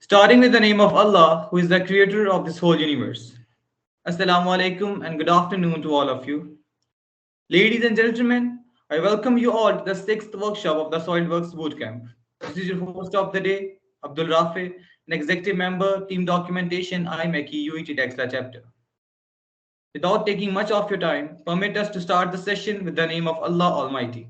Starting with the name of Allah, who is the creator of this whole universe. Assalamu alaikum and good afternoon to all of you. Ladies and gentlemen, I welcome you all to the sixth workshop of the Solidworks Bootcamp. This is your host of the day, Abdul Rafi, an executive member, team documentation, 𝐈𝐿𝐴 chapter. Without taking much of your time, permit us to start the session with the name of Allah Almighty.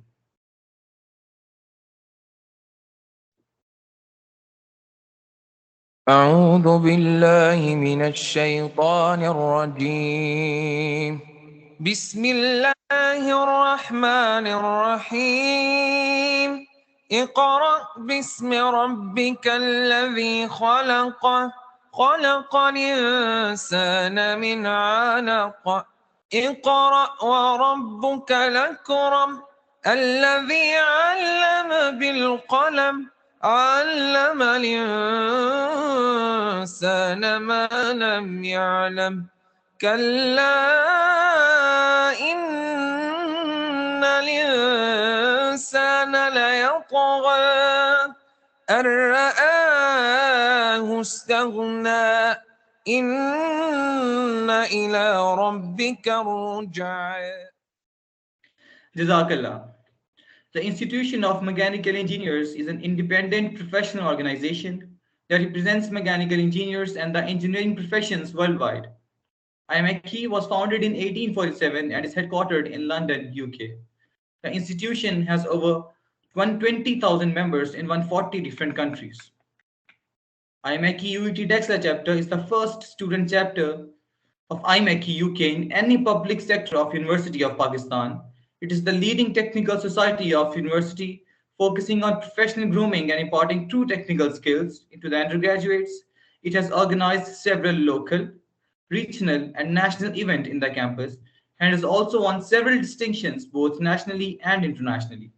أعوذ بالله من الشيطان الرجيم بسم الله الرحمن الرحيم اقرأ باسم ربك الذي خلق خلق الإنسان من علق اقرأ وربك الأكرم الذي علم بالقلم علم الإنسان ما لم يعلم كلا إن الإنسان ليطغى أن رآه استغنى إن إلى ربك الرجعى. Jazakallah. The Institution of Mechanical Engineers is an independent professional organization that represents mechanical engineers and the engineering professions worldwide. 𝐈𝐿𝐴 was founded in 1847 and is headquartered in London, UK. The institution has over 120,000 members in 140 different countries. 𝐈𝐿𝐴 chapter is the first student chapter of 𝐈𝐿𝐴 UK in any public sector of University of Pakistan. It is the leading technical society of university, focusing on professional grooming and imparting true technical skills into the undergraduates. It has organized several local, regional, and national events in the campus and has also won several distinctions both nationally and internationally.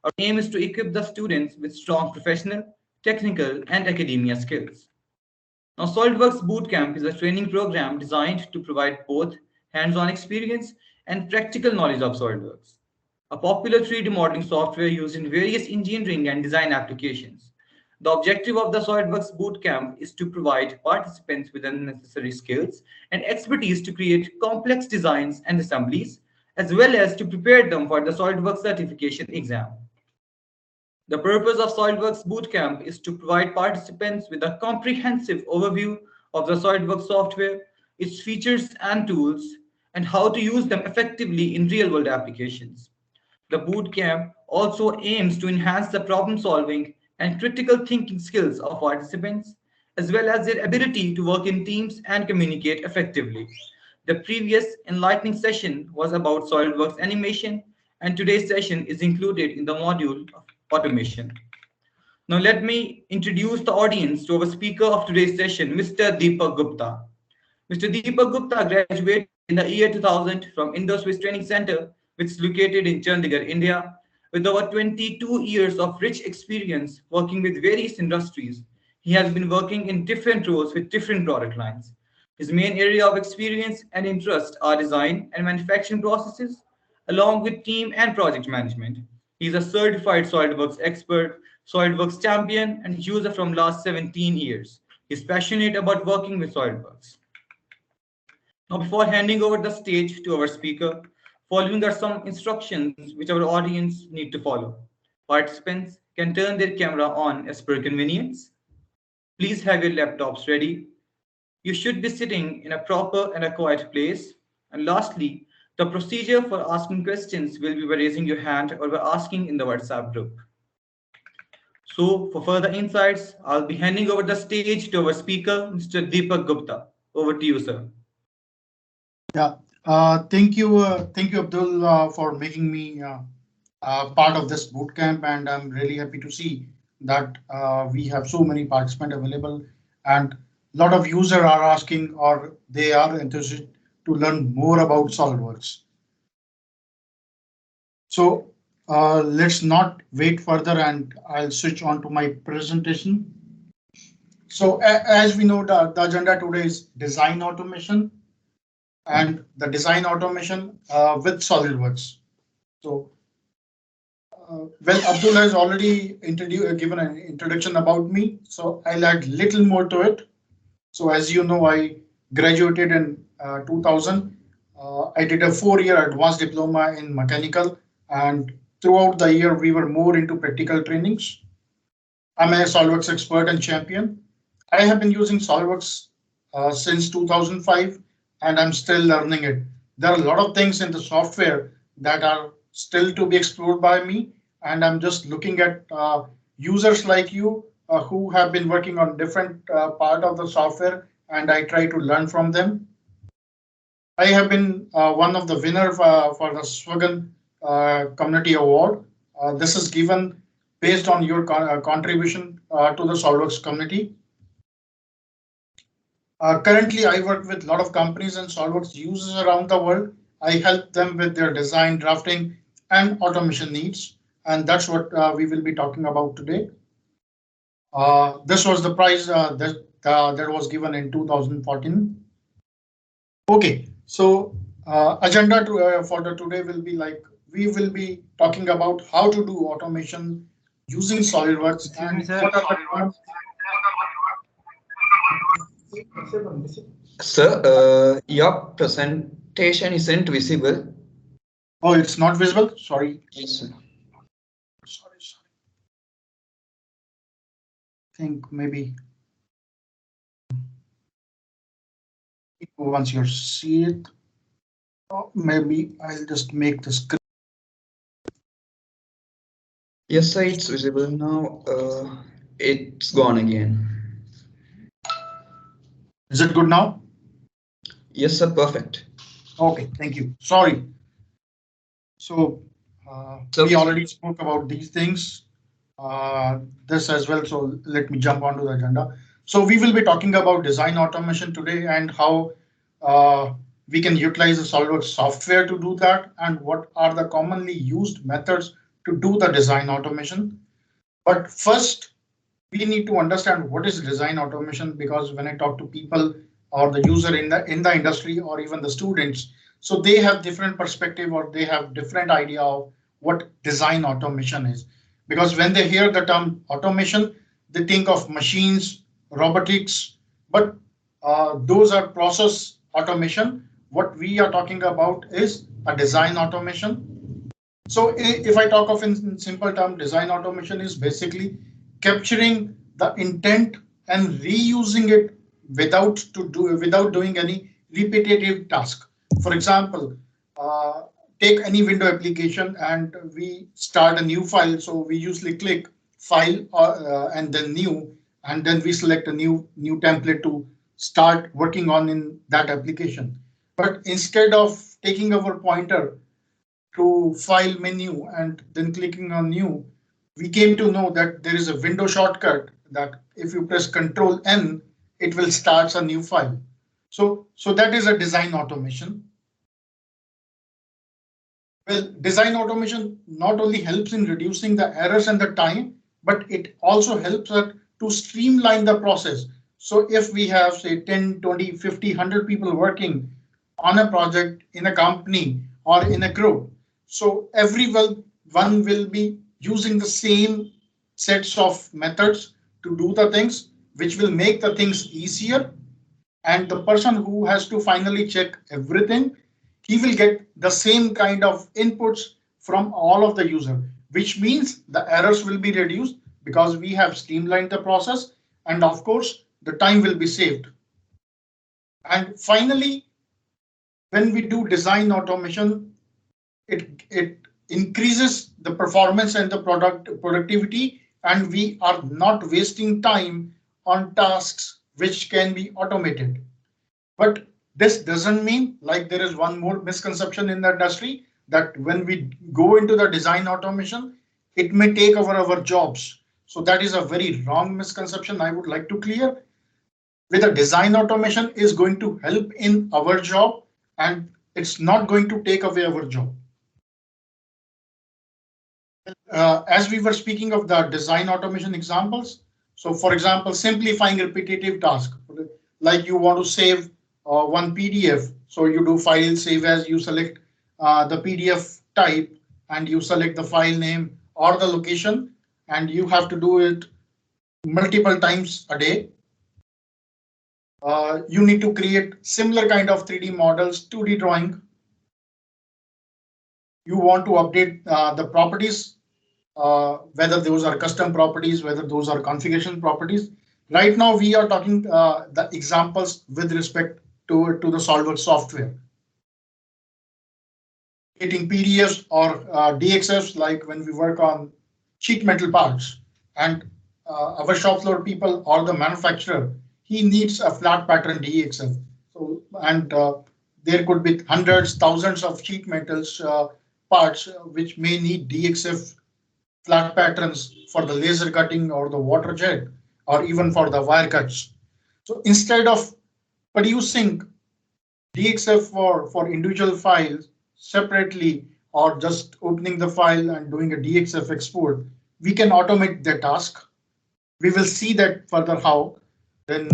Our aim is to equip the students with strong professional, technical, and academia skills. Now, SolidWorks Bootcamp is a training program designed to provide both hands-on experience and practical knowledge of SolidWorks, a popular 3D modeling software used in various engineering and design applications. The objective of the SolidWorks Bootcamp is to provide participants with the necessary skills and expertise to create complex designs and assemblies, as well as to prepare them for the SolidWorks certification exam. The purpose of SolidWorks Bootcamp is to provide participants with a comprehensive overview of the SolidWorks software, its features and tools, and how to use them effectively in real-world applications. The bootcamp also aims to enhance the problem-solving and critical thinking skills of participants, as well as their ability to work in teams and communicate effectively. The previous enlightening session was about SolidWorks animation, and today's session is included in the module of automation. Now let me introduce the audience to our speaker of today's session, Mr. Deepak Gupta. Mr. Deepak Gupta graduated in the year 2000 from Indo-Swiss Training Center, which is located in Chandigarh, India. With over 22 years of rich experience working with various industries, he has been working in different roles with different product lines. His main area of experience and interest are design and manufacturing processes, along with team and project management. He is a certified SolidWorks expert, SolidWorks champion, and user from last 17 years. He is passionate about working with SolidWorks. Now, before handing over the stage to our speaker, following are some instructions which our audience need to follow. Participants can turn their camera on as per convenience. Please have your laptops ready. You should be sitting in a proper and a quiet place. And lastly, the procedure for asking questions will be by raising your hand or by asking in the WhatsApp group. So, for further insights, I'll be handing over the stage to our speaker, Mr. Deepak Gupta. Over to you, sir. Yeah, thank you, Abdul, for making me part of this bootcamp, and I'm really happy to see that we have so many participants available, and a lot of users are asking or they are interested to learn more about SolidWorks. So let's not wait further, and I'll switch on to my presentation. So as we know, the agenda today is design automation and the design automation with SolidWorks. So Well, Abdul has already given an introduction about me, so I'll add little more to it. So as you know, I graduated in 2000. I did a 4-year advanced diploma in mechanical, and throughout the year we were more into practical trainings. I'm a SolidWorks expert and champion. I have been using SolidWorks since 2005, and I'm still learning it. There are a lot of things in the software that are still to be explored by me, and I'm just looking at users like you who have been working on different part of the software, and I try to learn from them. I have been one of the winner for the 𝐒𝐭𝐮 Community Award. This is given based on your contribution to the SolidWorks community. Currently, I work with a lot of companies and SolidWorks users around the world. I help them with their design, drafting, and automation needs. And that's what we will be talking about today. This was the prize that was given in 2014. OK, so agenda for the today will be like we will be talking about how to do automation using SolidWorks and what are the Sir, your presentation isn't visible. Oh, it's not visible. Sorry. Yes, sir. Sorry. Think maybe once you see it, maybe I'll just make the screen. Yes, sir, it's visible now. It's gone again. Is it good now? Yes, sir, perfect. OK, thank you. Sorry. So we already spoke about these things, this as well. So let me jump onto the agenda. So we will be talking about design automation today and how we can utilize the SolidWorks software to do that and what are the commonly used methods to do the design automation. But first, we need to understand what is design automation, because when I talk to people or the user in the industry or even the students, so they have different perspective or they have different idea of what design automation is. Because when they hear the term automation, they think of machines, robotics, but those are process automation. What we are talking about is a design automation. So if I talk of in simple term, design automation is basically capturing the intent and reusing it without doing any repetitive task. For example, take any window application and we start a new file. So we usually click file and then new, and then we select a new template to start working on in that application. But instead of taking our pointer to file menu and then clicking on new, we came to know that there is a window shortcut that if you press Control N, it will start a new file. So that is a design automation. Well, design automation not only helps in reducing the errors and the time, but it also helps us to streamline the process. So if we have say 10, 20, 50, 100 people working on a project in a company or in a group, so everyone will be using the same sets of methods to do the things, which will make the things easier. And the person who has to finally check everything, he will get the same kind of inputs from all of the user, which means the errors will be reduced because we have streamlined the process. And of course, the time will be saved. And finally, when we do design automation, it increases the performance and the productivity, and we are not wasting time on tasks which can be automated. But this doesn't mean, like there is one more misconception in the industry, that when we go into the design automation, it may take over our jobs. So that is a very wrong misconception I would like to clear. With a design automation is going to help in our job and it's not going to take away our job. As we were speaking of the design automation examples, so for example, simplifying repetitive tasks, like you want to save one PDF. So you do file, save as, you select the PDF type and you select the file name or the location, and you have to do it multiple times a day. You need to create similar kind of 3D models, 2D drawing. You want to update the properties, whether those are custom properties, whether those are configuration properties. Right now, we are talking the examples with respect to the Solidworks software. Creating PDFs or DXFs, like when we work on sheet metal parts, and our shop floor people or the manufacturer, he needs a flat pattern DXF. So, and there could be hundreds, thousands of sheet metals parts which may need DXF flat patterns for the laser cutting or the water jet or even for the wire cuts. So instead of producing DXF for individual files separately or just opening the file and doing a DXF export, we can automate the task. We will see that further how. Then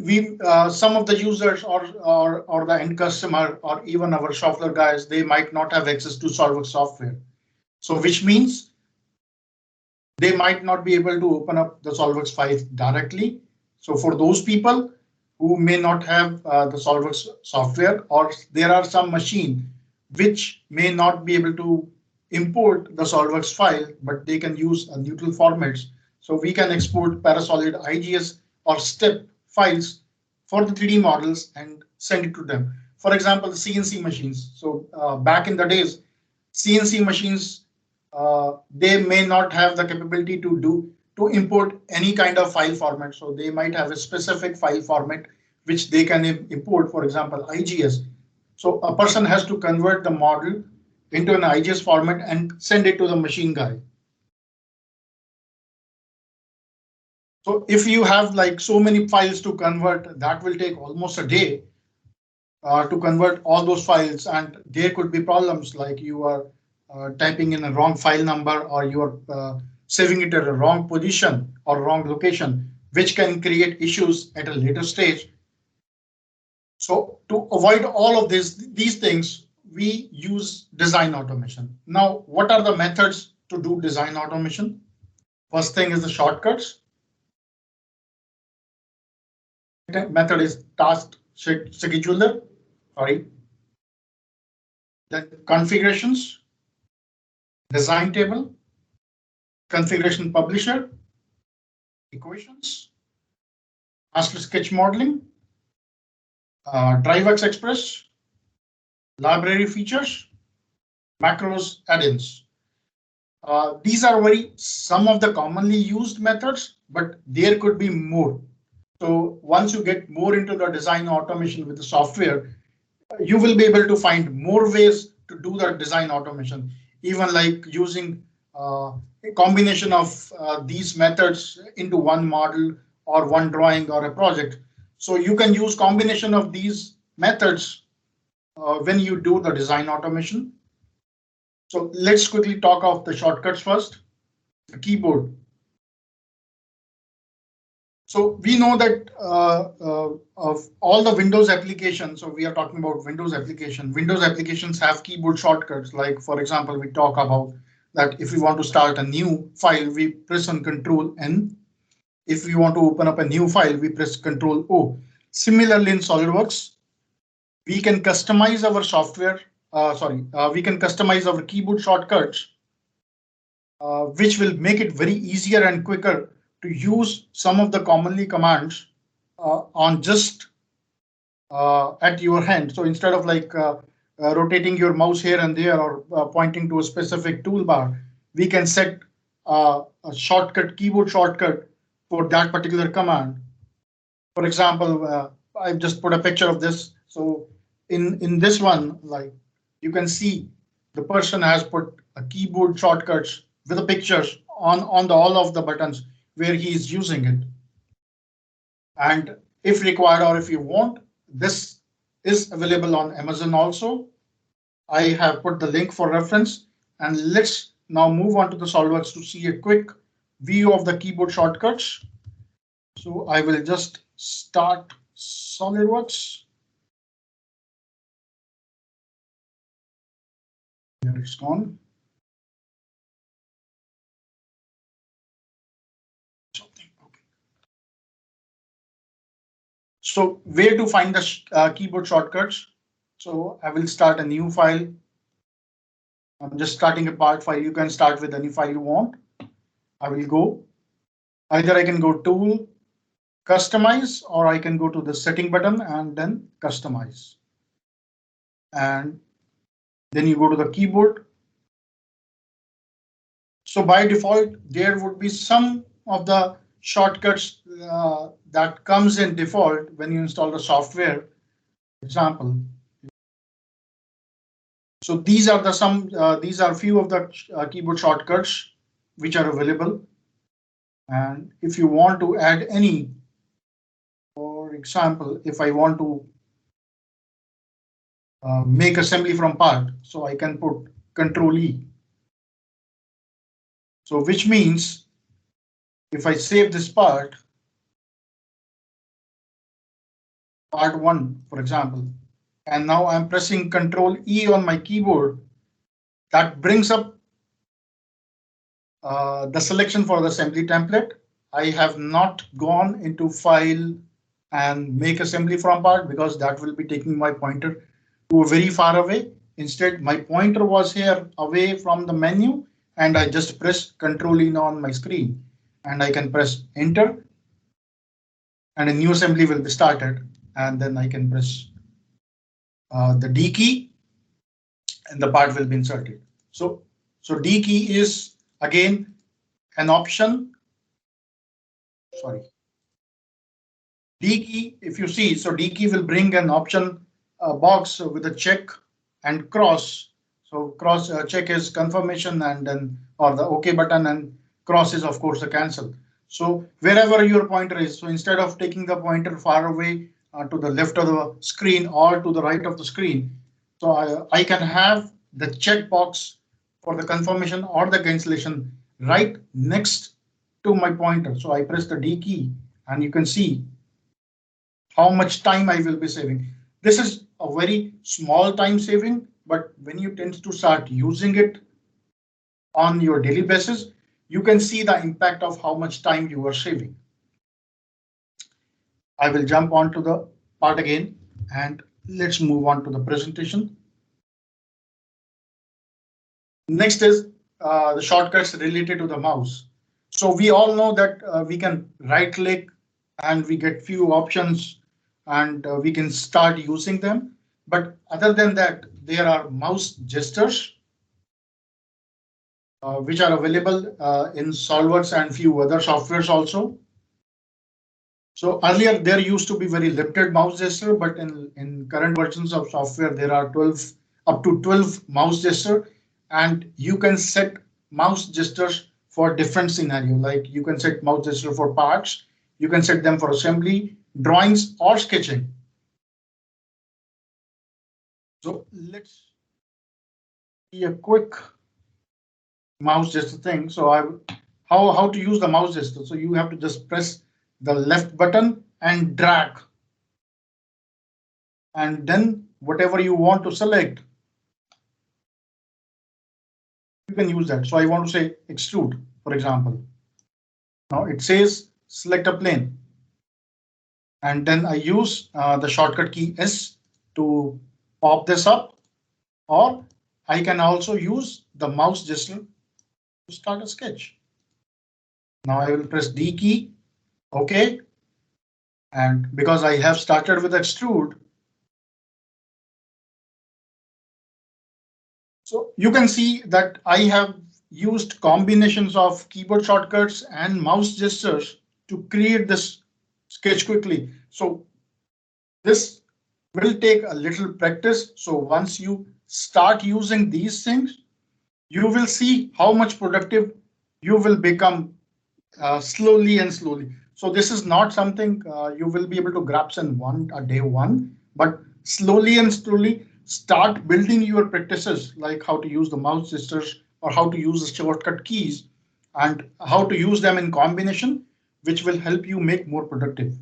we some of the users or the end customer or even our shop floor guys, they might not have access to Solidworks software. So which means they might not be able to open up the Solidworks file directly. So for those people who may not have the Solidworks software, or there are some machine which may not be able to import the Solidworks file, but they can use a neutral formats. So we can export Parasolid IGS or STEP files for the 3D models and send it to them. For example, the CNC machines. So back in the days, CNC machines, they may not have the capability to import any kind of file format. So they might have a specific file format which they can import, for example, IGS. So a person has to convert the model into an IGS format and send it to the machine guy. So if you have like so many files to convert, that will take almost a day to convert all those files, and there could be problems like you are typing in a wrong file number, or you are saving it at a wrong position or wrong location, which can create issues at a later stage. So to avoid all of these things, we use design automation. Now, what are the methods to do design automation? First thing is the shortcuts. Method is task scheduler. Sorry. Then configurations, design table, configuration publisher, equations, master sketch modeling, DriveX Express, library features, macros, add-ins. These are some of the commonly used methods, but there could be more. So once you get more into the design automation with the software, you will be able to find more ways to do the design automation, even like using a combination of these methods into one model or one drawing or a project. So you can use combination of these methods when you do the design automation. So let's quickly talk of the shortcuts first. The keyboard. So we know that of all the Windows applications, so we are talking about Windows application. Windows applications have keyboard shortcuts. Like, for example, we talk about that if we want to start a new file, we press on Control N. If we want to open up a new file, we press Control O. Similarly, in SolidWorks, we can customize our software. We can customize our keyboard shortcuts, which will make it very easier and quicker to use some of the commonly commands on just at your hand. So instead of like rotating your mouse here and there or pointing to a specific toolbar, we can set a shortcut, keyboard shortcut for that particular command. For example, I've just put a picture of this. So in this one, like you can see the person has put a keyboard shortcuts with the pictures on all of the buttons where he is using it. And if required, or if you want, this is available on Amazon also. I have put the link for reference, and let's now move on to the SolidWorks to see a quick view of the keyboard shortcuts. So I will just start SolidWorks. Here it's gone. So where to find the keyboard shortcuts? So I will start a new file. I'm just starting a part file. You can start with any file you want. I will go. Either I can go Tool, Customize, or I can go to the Setting button and then Customize. And then you go to the keyboard. So by default, there would be some of the shortcuts that comes in default when you install the software. For example, so these are these are few of the keyboard shortcuts which are available. And if you want to add any, for example, if I want to make assembly from part, so I can put Control E. So which means if I save this part 1, for example, and now I'm pressing Control E on my keyboard, that brings up the selection for the assembly template. I have not gone into File and Make Assembly from Part because that will be taking my pointer to very far away. Instead, my pointer was here away from the menu, and I just press Control E on my screen, and I can press Enter, and a new assembly will be started, and then I can press the D key, and the part will be inserted. So D key is again an option. Sorry. D key, if you see, so D key will bring an option box with a check and cross. So cross check is confirmation, and then or the OK button, and cross is of course the cancel. So wherever your pointer is, so instead of taking the pointer far away to the left of the screen or to the right of the screen, so I can have the checkbox for the confirmation or the cancellation right next to my pointer. So I press the D key, and you can see how much time I will be saving. This is a very small time saving, but when you tend to start using it on your daily basis, you can see the impact of how much time you are saving. I will jump onto the part again, and let's move on to the presentation. Next is the shortcuts related to the mouse. So we all know that we can right click and we get few options, and we can start using them. But other than that, there are mouse gestures which are available in Solidworks and few other softwares also. So earlier there used to be very limited mouse gesture, but in current versions of software there are up to 12 mouse gesture, and you can set mouse gestures for different scenario. Like you can set mouse gesture for parts, you can set them for assembly, drawings, or sketching. So let's see a quick mouse gesture thing. So how to use the mouse gesture? So you have to just press the left button and drag, and then whatever you want to select, you can use that. So I want to say extrude, for example. Now it says select a plane, and then I use the shortcut key S to pop this up, or I can also use the mouse gesture to start a sketch. Now I will press D key, OK, and because I have started with extrude, so you can see that I have used combinations of keyboard shortcuts and mouse gestures to create this sketch quickly. So this will take a little practice. So once you start using these things, you will see how much productive you will become slowly and slowly. So this is not something you will be able to grasp in day one, but slowly and slowly start building your practices, like how to use the mouse gestures or how to use the shortcut keys and how to use them in combination, which will help you make more productive.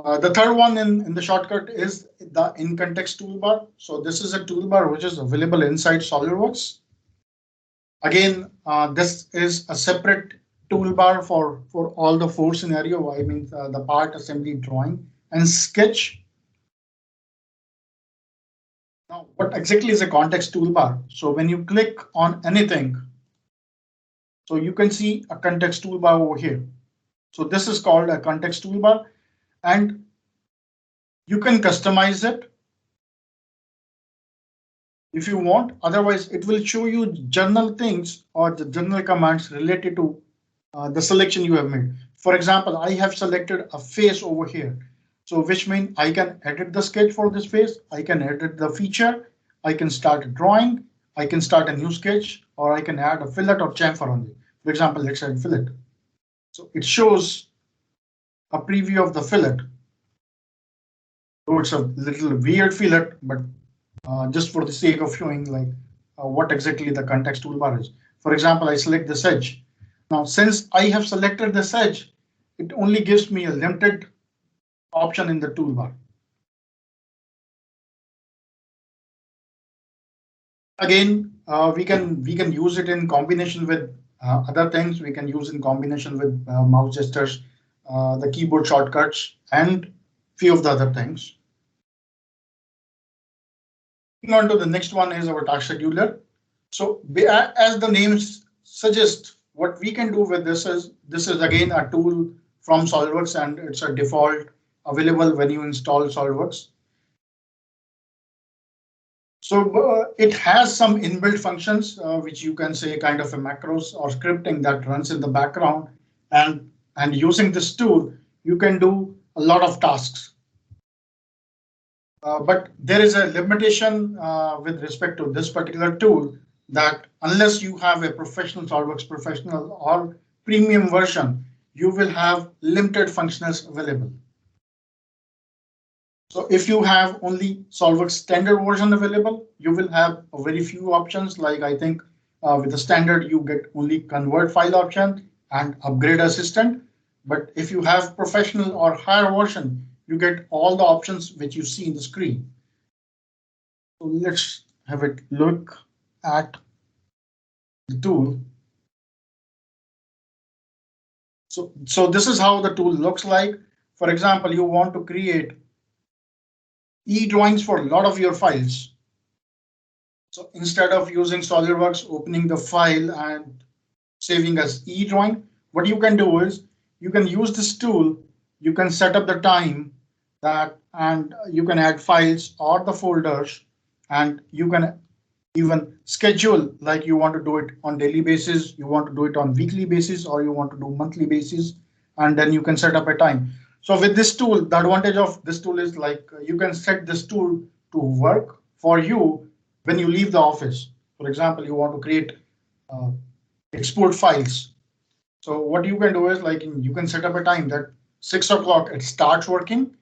The third one in the shortcut is the in context toolbar. So this is a toolbar which is available inside Solidworks. Again, this is a separate toolbar for all the four scenario. I mean the part assembly, drawing, and sketch. Now, what exactly is a context toolbar? So when you click on anything, so you can see a context toolbar over here. So this is called a context toolbar, and you can customize it if you want. Otherwise, it will show you general things or the general commands related to the selection you have made. For example, I have selected a face over here. So which means I can edit the sketch for this face. I can edit the feature. I can start a drawing. I can start a new sketch, or I can add a fillet or chamfer on it. For example, let's add fillet. So it shows a preview of the fillet. So it's a little weird fillet, but just for the sake of showing like what exactly the context toolbar is. For example, I select this edge. Now, since I have selected this edge, it only gives me a limited option in the toolbar. Again, we can use it in combination with other things. We can use in combination with mouse gestures, the keyboard shortcuts, and few of the other things. Moving on to the next one is our task scheduler. So as the name suggests, what we can do with this is again a tool from SolidWorks, and it's a default available when you install SolidWorks. So it has some inbuilt functions, which you can say kind of a macros or scripting that runs in the background. And using this tool, you can do a lot of tasks. But there is a limitation with respect to this particular tool, that unless you have a professional SolidWorks professional or premium version, you will have limited functionals available. So if you have only SolidWorks standard version available, you will have a very few options. Like I think with the standard, you get only convert file option and upgrade assistant. But if you have professional or higher version, you get all the options which you see in the screen. So let's have a look at the tool. So this is how the tool looks like. For example, you want to create e-drawings for a lot of your files. So instead of using SolidWorks, opening the file and saving as e-drawing, what you can do is you can use this tool. You can set up the time that, and you can add files or the folders, and you can even schedule, like you want to do it on daily basis, you want to do it on weekly basis, or you want to do monthly basis, and then you can set up a time. So with this tool, the advantage of this tool is like you can set this tool to work for you when you leave the office. For example, you want to create export files. So what you can do is like you can set up a time that 6 o'clock it starts working.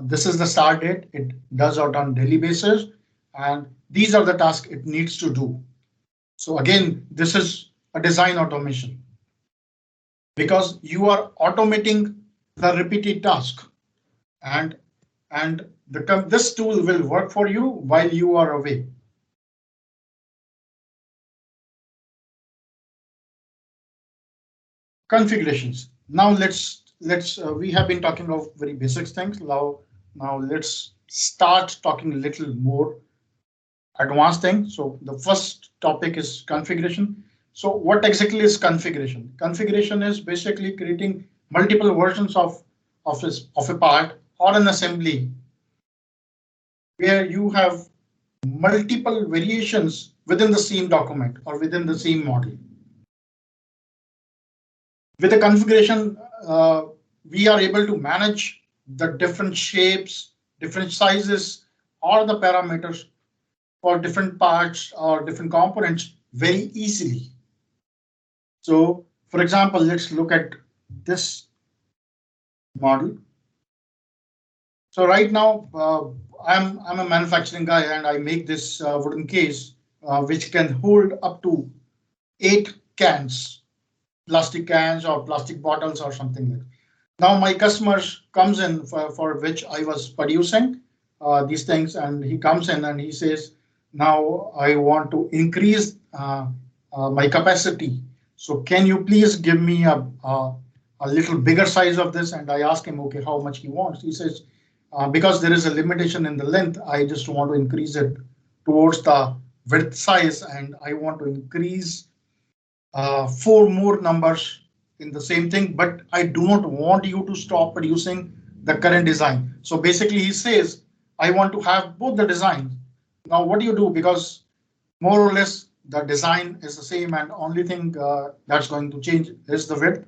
This is the start date. It does out on daily basis, and these are the tasks it needs to do. So again, this is a design automation, because you are automating the repeated task, and this tool will work for you while you are away. Configurations. Now let's we have been talking of very basic things. Now let's start talking a little more advanced things. So the first topic is configuration. So what exactly is configuration? Configuration is basically creating multiple versions of a part or an assembly where you have multiple variations within the same document or within the same model. With the configuration, we are able to manage the different shapes, different sizes, or the parameters for different parts or different components very easily. So, for example, let's look at this model. So right now, I'm a manufacturing guy, and I make this wooden case which can hold up to 8 cans, plastic cans or plastic bottles or something like that. Now my customers comes in for which I was producing these things, and he comes in and he says, now I want to increase my capacity. So can you please give me a little bigger size of this? And I ask him, okay, how much he wants. He says, because there is a limitation in the length, I just want to increase it towards the width size, and I want to increase 4 more numbers in the same thing, but I do not want you to stop producing the current design. So basically he says, I want to have both the designs. Now what do you do? Because more or less the design is the same, and only thing that's going to change is the width.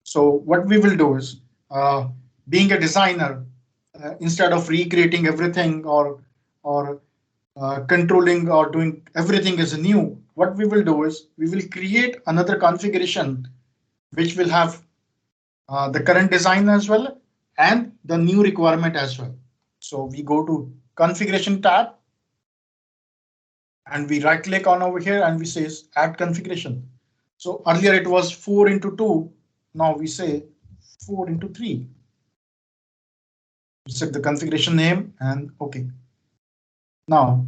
So what we will do is, being a designer, instead of recreating everything or controlling or doing everything is new, what we will do is we will create another configuration which will have the current design as well and the new requirement as well. So we go to configuration tab and we right click on over here and we say add configuration. So earlier it was 4x2. Now we say 4x3. We set the configuration name and OK. Now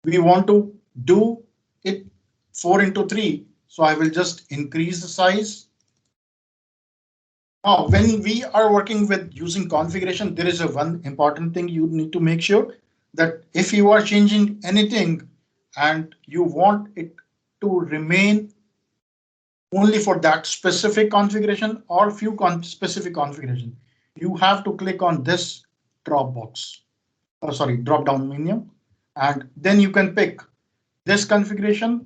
we want to do it 4x3. So I will just increase the size. Now, when we are working with using configuration, there is a one important thing you need to make sure that if you are changing anything and you want it to remain only for that specific configuration or few specific configuration, you have to click on this drop down menu, and then you can pick this configuration,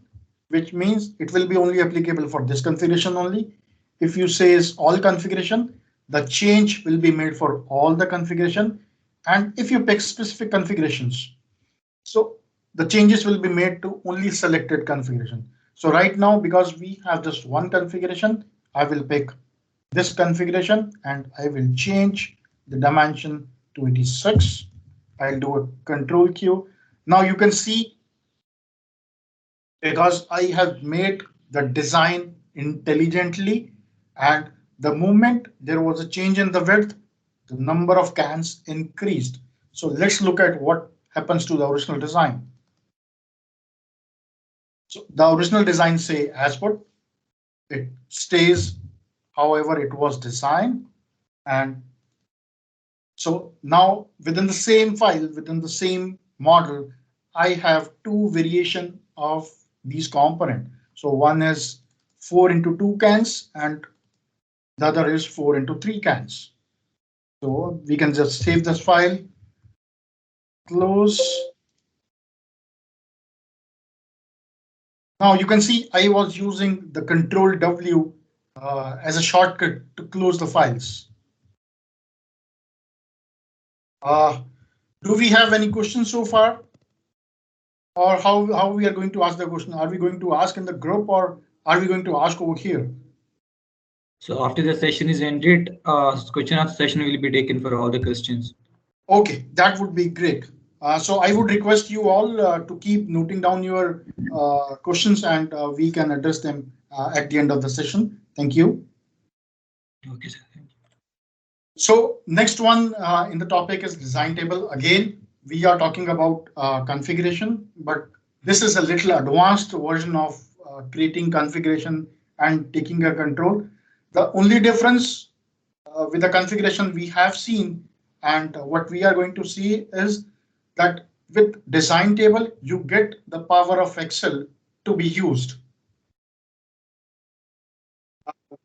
which means it will be only applicable for this configuration only. If you say is all configuration, the change will be made for all the configuration. And if you pick specific configurations, so the changes will be made to only selected configuration. So right now, because we have just one configuration, I will pick this configuration and I will change the dimension to 86. I'll do a Control Q. Now you can see, because I have made the design intelligently, and the moment there was a change in the width, the number of cans increased. So let's look at what happens to the original design. So the original design say as put, it stays however it was designed. And so now within the same file, within the same model, I have two variation of these component. So one is 4x2 cans and the other is 4x3 cans. So we can just save this file, close. Now you can see I was using the Control W as a shortcut to close the files. Do we have any questions so far? Or how we are going to ask the question? Are we going to ask in the group or are we going to ask over here? So after the session is ended, question answer session will be taken for all the questions. OK, that would be great. So I would request you all to keep noting down your questions, and we can address them at the end of the session. Thank you. OK, sir. Thank you. So next one in the topic is design table. Again, we are talking about configuration, but this is a little advanced version of creating configuration and taking a control. The only difference with the configuration we have seen and what we are going to see is that with design table, you get the power of Excel to be used.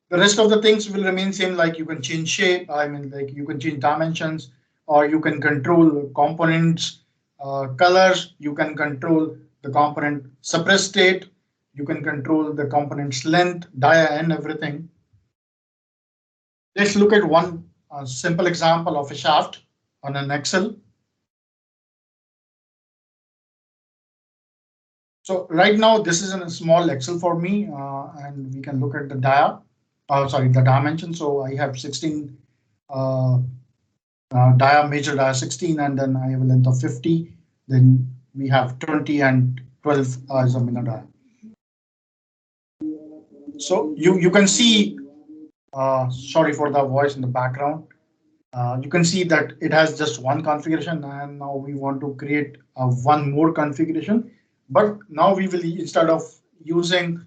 The rest of the things will remain same, like you can change shape, like you can change dimensions, or you can control components, colors, you can control the component suppress state, you can control the component's length, dia, and everything. Let's look at one simple example of a shaft on an Excel. So right now, this is in a small Excel for me, and we can look at the the dimension. So I have 16 major dia 16, and then I have a length of 50. Then we have 20 and 12 as a minor dia. So you can see, sorry for the voice in the background. You can see that it has just one configuration, and now we want to create one more configuration. But now we will, instead of using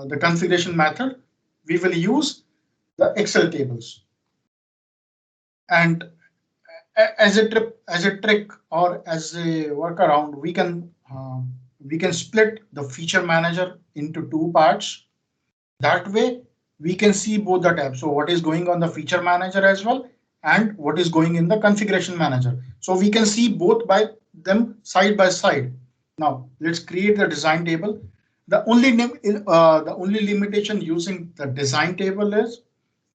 the configuration method, we will use the Excel tables. And as a trick or as a workaround, we can split the feature manager into two parts. That way we can see both the tabs. So what is going on the feature manager as well, and what is going in the configuration manager. So we can see both by them side by side. Now let's create the design table. The only limitation using the design table is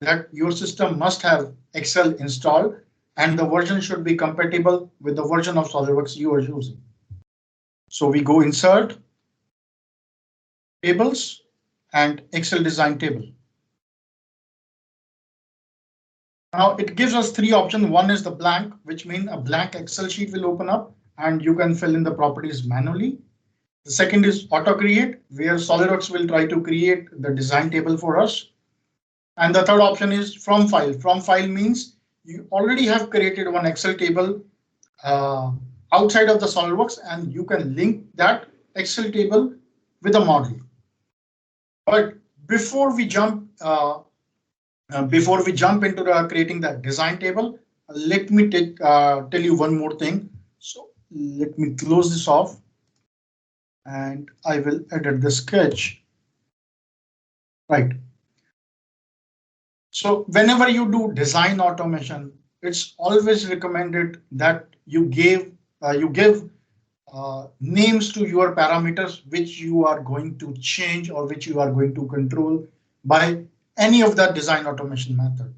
that your system must have Excel installed and the version should be compatible with the version of Solidworks you are using. So we go insert, tables, and Excel design table. Now it gives us three options. One is the blank, which means a blank Excel sheet will open up and you can fill in the properties manually. The second is auto create, where Solidworks will try to create the design table for us. And the third option is from file. From file means you already have created one Excel table outside of the Solidworks and you can link that Excel table with a model. But before we jump into the creating that design table, let me tell you one more thing. So let me close this off and I will edit the sketch. Right. So whenever you do design automation, it's always recommended that you give names to your parameters which you are going to change or which you are going to control by any of that design automation method.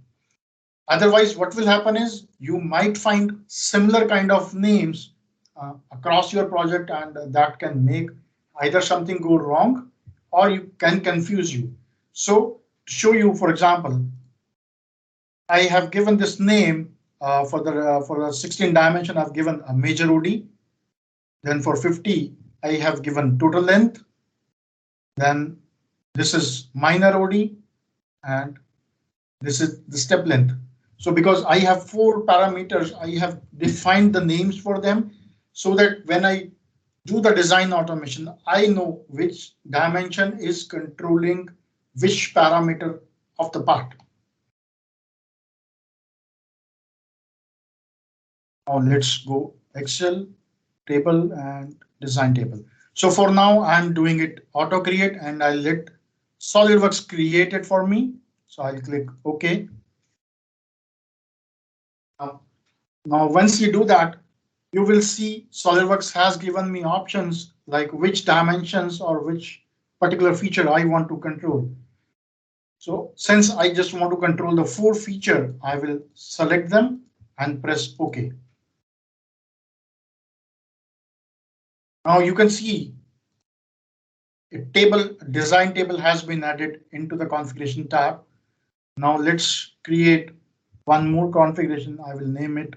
Otherwise, what will happen is you might find similar kind of names across your project, and that can make either something go wrong or you can confuse you. So to show you, for example, I have given this name for the 16 dimension. I've given a major OD. Then for 50, I have given total length. Then this is minor OD, and this is the step length. So because I have 4 parameters, I have defined the names for them so that when I do the design automation, I know which dimension is controlling which parameter of the part. Now let's go Excel table and design table. So for now, I'm doing it auto create and I'll let Solidworks create it for me. So I'll click OK. Now, once you do that, you will see Solidworks has given me options like which dimensions or which particular feature I want to control. So since I just want to control the 4 feature, I will select them and press OK. Now you can see a design table has been added into the configuration tab. Now let's create one more configuration. I will name it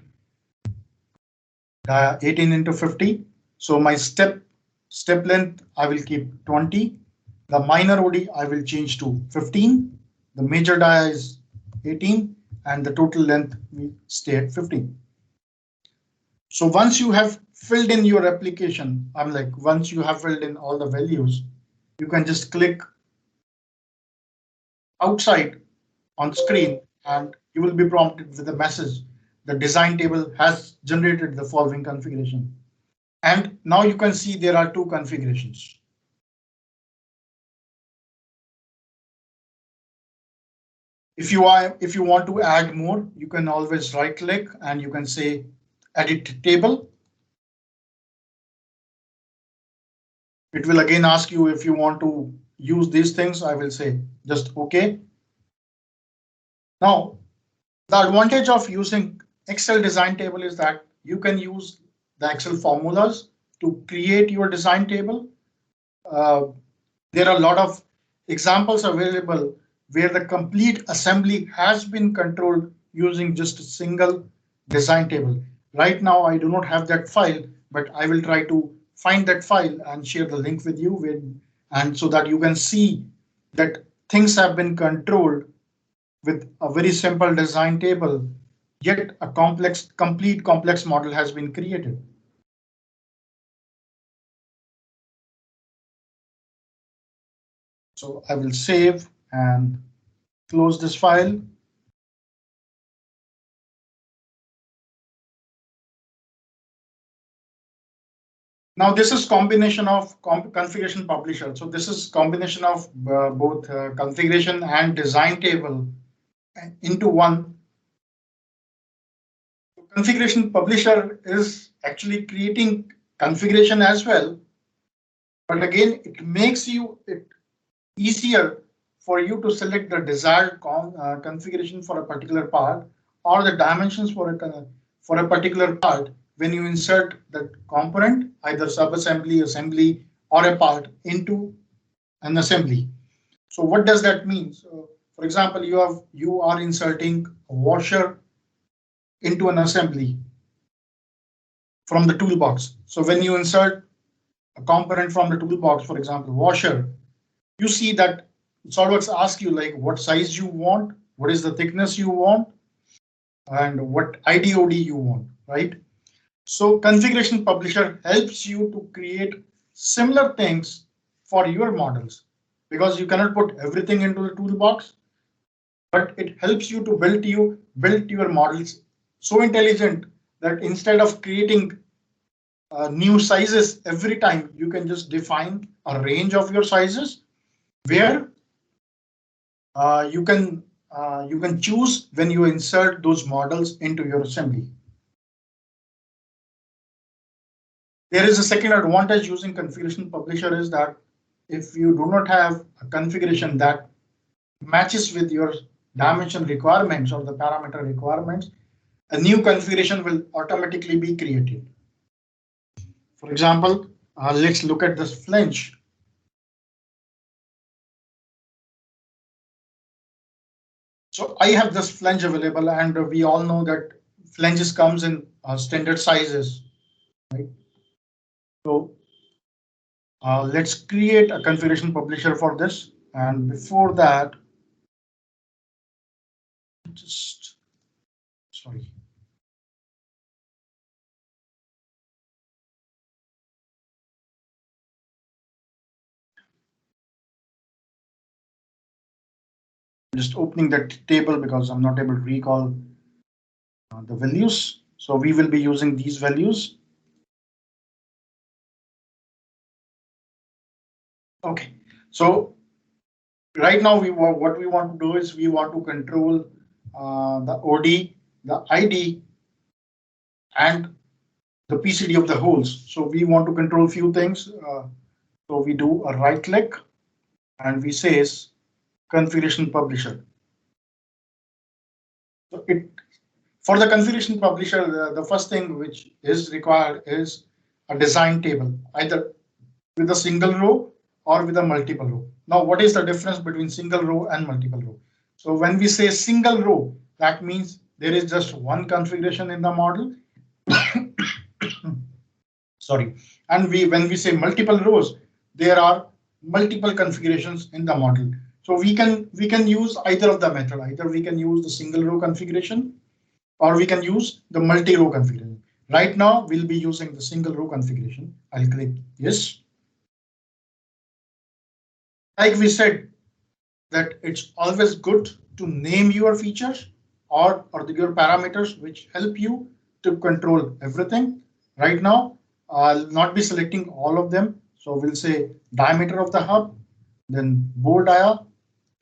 18 into 50. So my step length I will keep 20. The minor OD I will change to 15. The major dia is 18 and the total length will stay at 15. So once you have filled in your application, once you have filled in all the values, you can just click outside on screen and you will be prompted with a message. The design table has generated the following configuration. And now you can see there are 2 configurations. If you want to add more, you can always right click and you can say edit table. It will again ask you if you want to use these things. I will say just OK. Now, the advantage of using Excel design table is that you can use the Excel formulas to create your design table. There are a lot of examples available where the complete assembly has been controlled using just a single design table. Right now, I do not have that file, but I will try to find that file and share the link with you and so that you can see that things have been controlled with a very simple design table, yet a complete complex model has been created. So I will save and close this file. Now this is combination of configuration publisher. So this is combination of both configuration and design table into one. Configuration publisher is actually creating configuration as well, but again it makes it easier for you to select the desired configuration for a particular part or the dimensions for a particular part when you insert the component, either sub-assembly, assembly, or a part into an assembly. So what does that mean? So, for example, you are inserting a washer into an assembly from the toolbox. So when you insert a component from the toolbox, for example, washer, you see that SolidWorks asks you like what size you want, what is the thickness you want, and what IDOD you want, right? So configuration publisher helps you to create similar things for your models because you cannot put everything into the toolbox, but it helps you to build your models so intelligent that instead of creating new sizes every time, you can just define a range of your sizes where you can choose when you insert those models into your assembly. There is a second advantage using configuration publisher is that if you do not have a configuration that matches with your dimension requirements or the parameter requirements, a new configuration will automatically be created. For example, let's look at this flange. So I have this flange available, and we all know that flanges comes in standard sizes, right? So let's create a configuration publisher for this. And before that, sorry. Just opening that table because I'm not able to recall the values. So we will be using these values. OK, so right now what we want to do is we want to control the OD, the ID, and the PCD of the holes. So we want to control a few things. So we do a right click and we says configuration publisher. So for the configuration publisher, the first thing which is required is a design table, either with a single row or with a multiple row. Now, what is the difference between single row and multiple row? So when we say single row, that means there is just one configuration in the model. Sorry. And when we say multiple rows, there are multiple configurations in the model. So we can use either of the method. Either we can use the single row configuration or we can use the multi-row configuration. Right now, we'll be using the single row configuration. I'll click yes. Like we said, that it's always good to name your features or your parameters which help you to control everything. Right now, I'll not be selecting all of them. So we'll say diameter of the hub, then bore dia,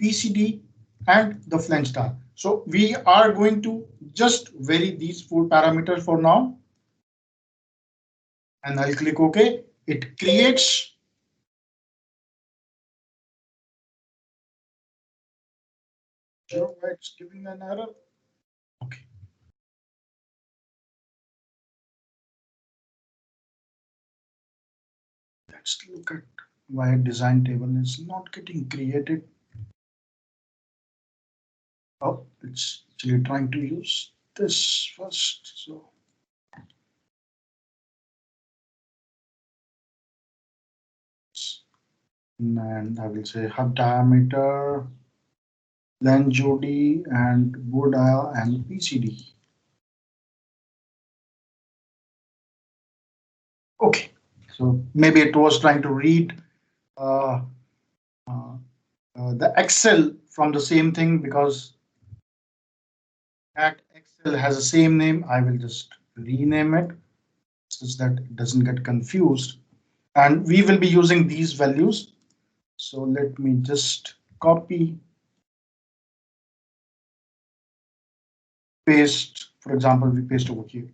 PCD, and the flange star. So we are going to just vary these 4 parameters for now. And I'll click OK. It creates it's giving an error. OK. Let's look at why design table is not getting created. Oh, it's actually trying to use this first. So and I will say hub diameter, flange OD, and bore dia and PCD. OK, so maybe it was trying to read the Excel from the same thing, because that Excel has the same name. I will just rename it such that it doesn't get confused. And we will be using these values. So let me just copy, paste. For example, we paste over here.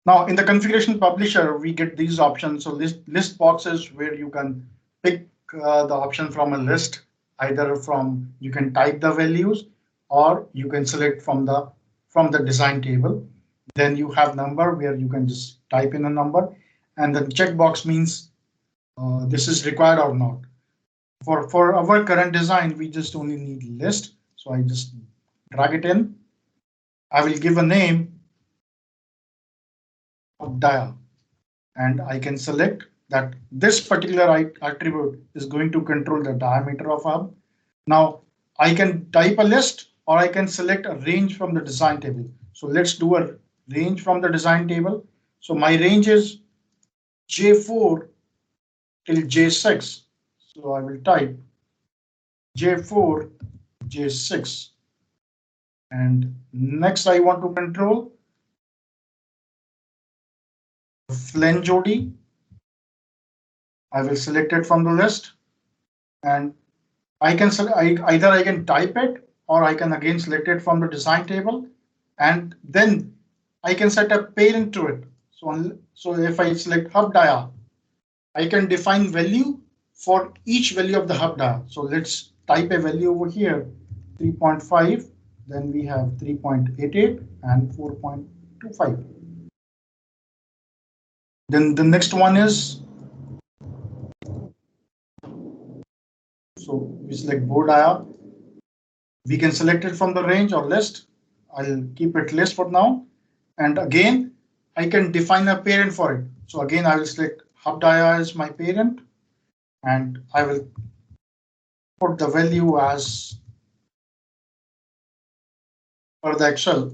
Now in the configuration publisher, we get these options. So list boxes where you can pick the option from a list, either from you can type the values or you can select from the design table. Then you have number where you can just type in a number, and the checkbox means this is required or not. For our current design, we just only need list. So I just drag it in. I will give a name of dia, and I can select that this particular attribute is going to control the diameter of hub. Now I can type a list or I can select a range from the design table. So let's do a range from the design table. So my range is J4 till J6. So I will type J4, J6. And next I want to control flange OD. I will select it from the list, and I can either I can type it or I can again select it from the design table, and then I can set a parent to it. So if I select hub dia, I can define value for each value of the hub dia. So let's type a value over here, 3.5, then we have 3.88 and 4.25. Then the next one is, so we select board dia. We can select it from the range or list. I'll keep it list for now. And again, I can define a parent for it. So again, I will select hub dia as my parent, and I will put the value as per the Excel,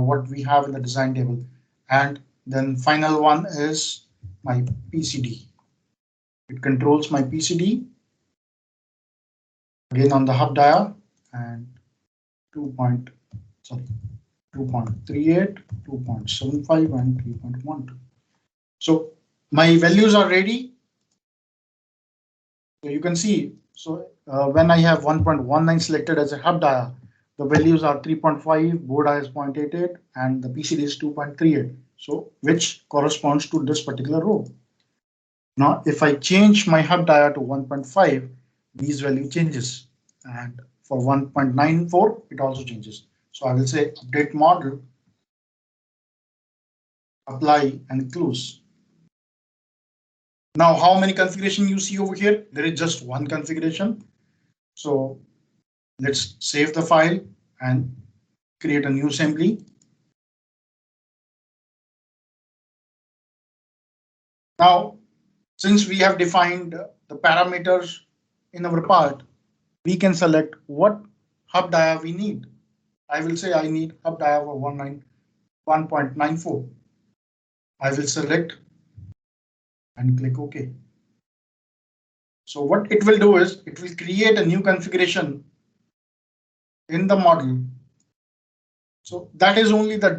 what we have in the design table. And then final one is my PCD. It controls my PCD. Again on the hub dia, and 2.38, 2.75, and 3.12. So my values are ready. So you can see, so when I have 1.19 selected as a hub dia, the values are 3.5, board dia is 0.88, and the PCD is 2.38. So which corresponds to this particular row. Now, if I change my hub dia to 1.5, these value changes, and for 1.94, it also changes. So I will say update model, apply and close. Now, how many configuration you see over here? There is just one configuration. So let's save the file and create a new assembly. Now, since we have defined the parameters in our part, we can select what hub dia we need. I will say I need hub dia for 1.94. I will select and click OK. So what it will do is it will create a new configuration in the model. So that is only the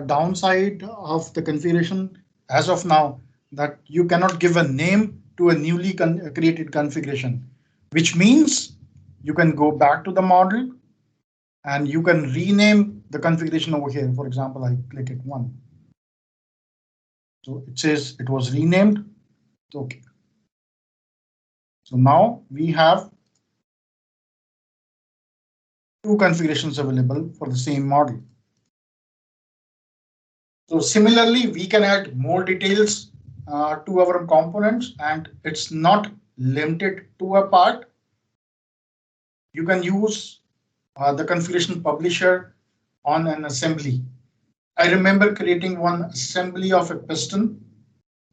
downside of the configuration as of now, that you cannot give a name to a newly created configuration, which means you can go back to the model and you can rename the configuration over here. For example, I click it 1. So it says it was renamed. OK. So now we have 2 configurations available for the same model. So similarly, we can add more details to our components, and it's not limited to a part. You can use the configuration publisher on an assembly. I remember creating one assembly of a piston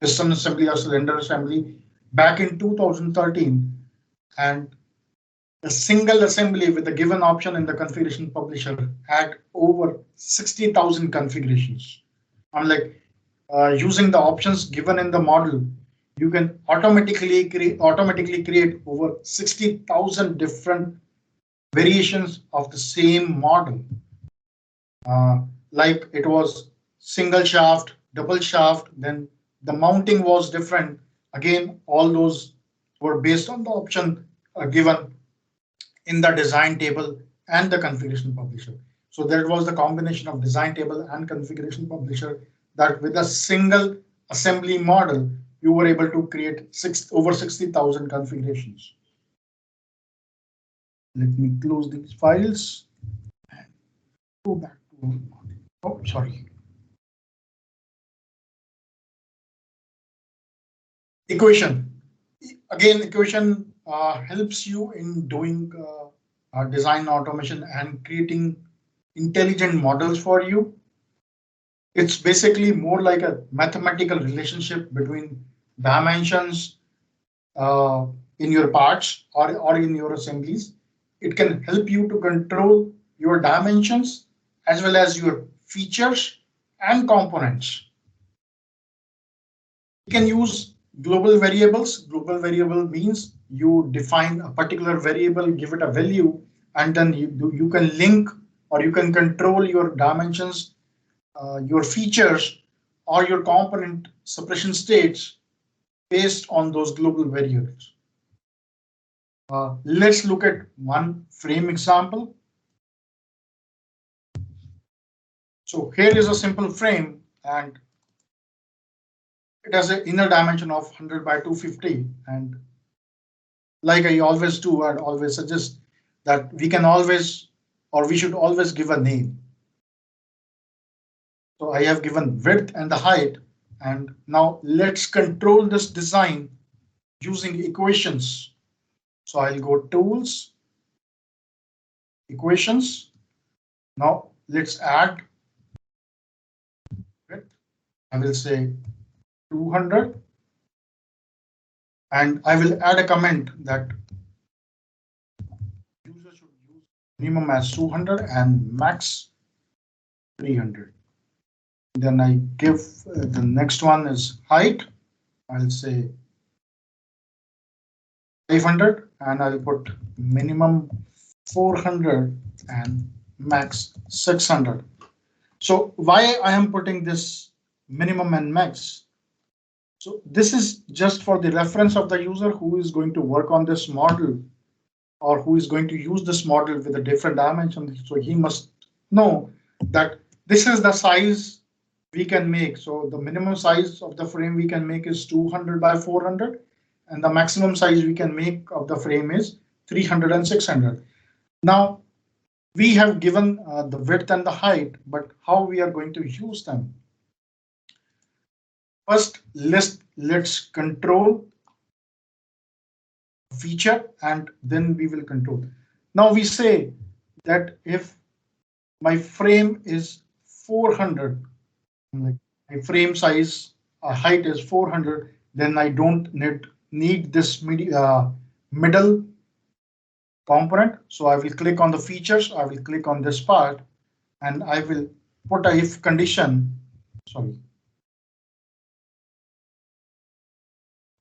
assembly or cylinder assembly back in 2013, and a single assembly with a given option in the configuration publisher had over 60,000 configurations. I'm like, using the options given in the model, you can automatically create over 60,000 different variations of the same model. Like it was single shaft, double shaft, then the mounting was different. Again, all those were based on the option given in the design table and the configuration publisher. So that was the combination of design table and configuration publisher, that with a single assembly model, you were able to create over 60,000 configurations. Let me close these files and go back to, oh, sorry. Equation. Again, equation helps you in doing design automation and creating intelligent models for you. It's basically more like a mathematical relationship between dimensions in your parts or in your assemblies. It can help you to control your dimensions as well as your features and components. You can use global variables. Global variable means you define a particular variable, give it a value, and then you can link or you can control your dimensions, your features, or your component separation states based on those global variables. Let's look at one frame example. So here is a simple frame, and it has an inner dimension of 100 by 250. And like I always do, I'd always suggest that we can always, or we should always give a name. So I have given width and the height, and now let's control this design using equations. So I'll go tools, equations. Now let's add width. I will say 200, and I will add a comment that user should use minimum as 200 and max 300. Then I give the next one is height. I'll say 500, and I'll put minimum 400 and max 600. So why I am putting this minimum and max? So this is just for the reference of the user who is going to work on this model or who is going to use this model with a different dimension. So he must know that this is the size we can make. So the minimum size of the frame we can make is 200 by 400, and the maximum size we can make of the frame is 300 and 600. Now we have given the width and the height, but how we are going to use them? First, let's control feature, and then we will control. Now we say that if my frame is 400, like my frame size height is 400, then I don't need this middle component. So I will click on the features. I will click on this part, and I will put a if condition. Sorry.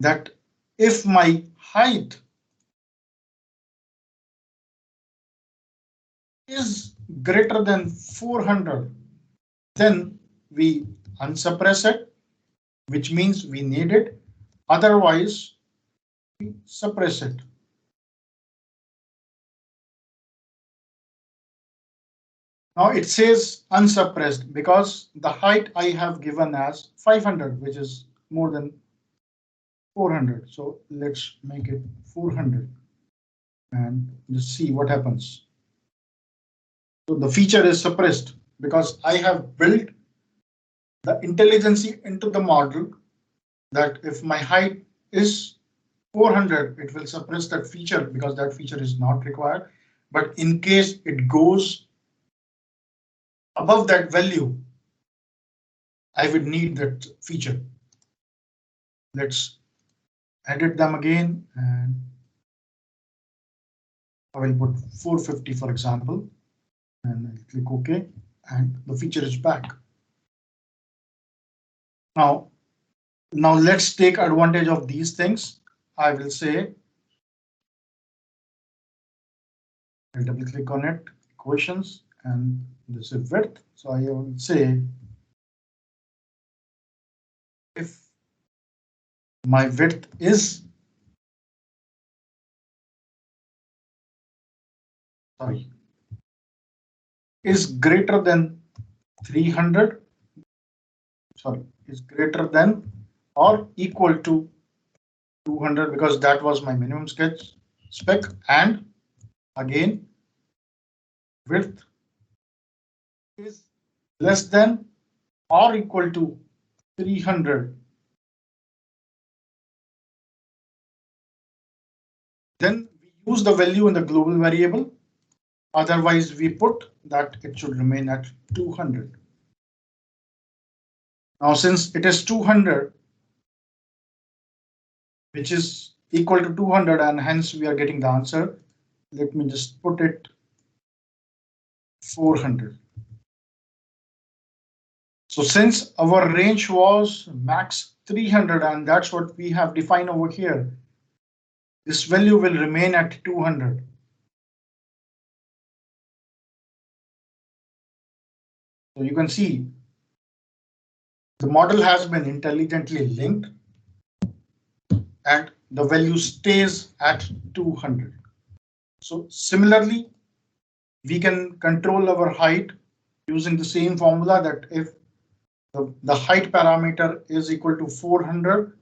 That if my height is greater than 400, then we unsuppress it, which means we need it. Otherwise, we suppress it. Now it says unsuppressed because the height I have given as 500, which is more than 400. So let's make it 400 and just see what happens. So the feature is suppressed because I have built the intelligence into the model that if my height is 400, it will suppress that feature because that feature is not required. But in case it goes above that value, I would need that feature. Let's edit them again, and I will put 450, for example, and I'll click OK, and the feature is back. Now, Now let's take advantage of these things. I will say, I'll double click on it, equations, and this is width. So I will say if my width is, is greater than 300, is greater than or equal to 200, because that was my minimum sketch spec, and again width is less than or equal to 300, then we use the value in the global variable. Otherwise, we put that it should remain at 200. Now, since it is 200, which is equal to 200, and hence we are getting the answer, let me just put it 400. So since our range was max 300, and that's what we have defined over here, this value will remain at 200. So you can see the model has been intelligently linked and the value stays at 200. So similarly, we can control our height using the same formula, that if the height parameter is equal to 400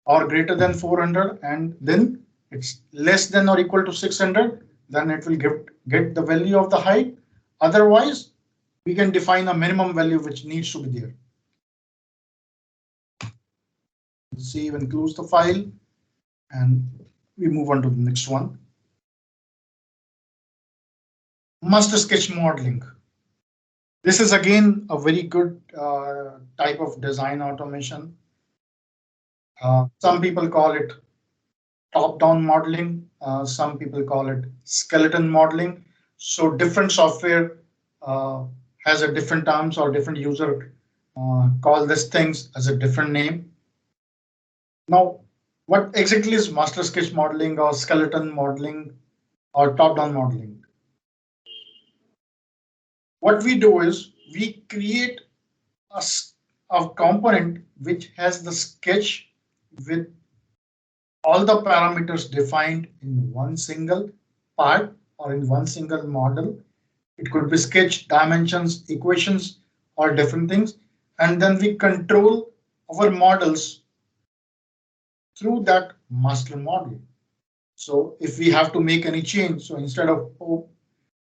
or greater than 400, and then it's less than or equal to 600, then it will get the value of the height. Otherwise, we can define a minimum value which needs to be there. Save and close the file, and we move on to the next one. Master sketch modeling. This is again a very good type of design automation. Some people call it top-down modeling. Some people call it skeleton modeling. So different software has a different terms, or different user call these things as a different name. Now, what exactly is master sketch modeling or skeleton modeling or top-down modeling? What we do is we create a component which has the sketch with all the parameters defined in one single part or in one single model. It could be sketch, dimensions, equations, or different things. And then we control our models through that master model. So if we have to make any change, so instead of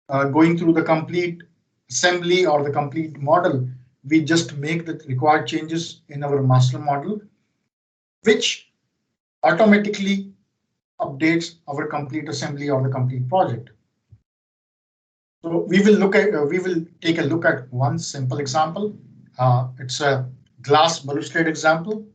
going through the complete assembly or the complete model, we just make the required changes in our master model, which automatically updates our complete assembly or the complete project. So we will take a look at one simple example. It's a glass balustrade example.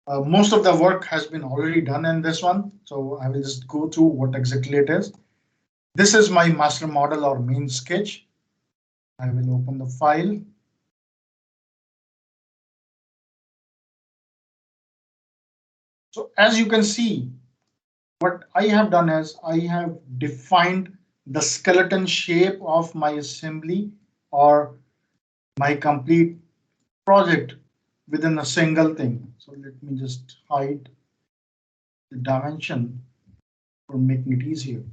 Most of the work has been already done in this one, so I will just go through what exactly it is. This is my master model or main sketch. I will open the file. So as you can see, what I have done is I have defined the skeleton shape of my assembly or my complete project within a single thing. So let me just hide the dimension for making it easier.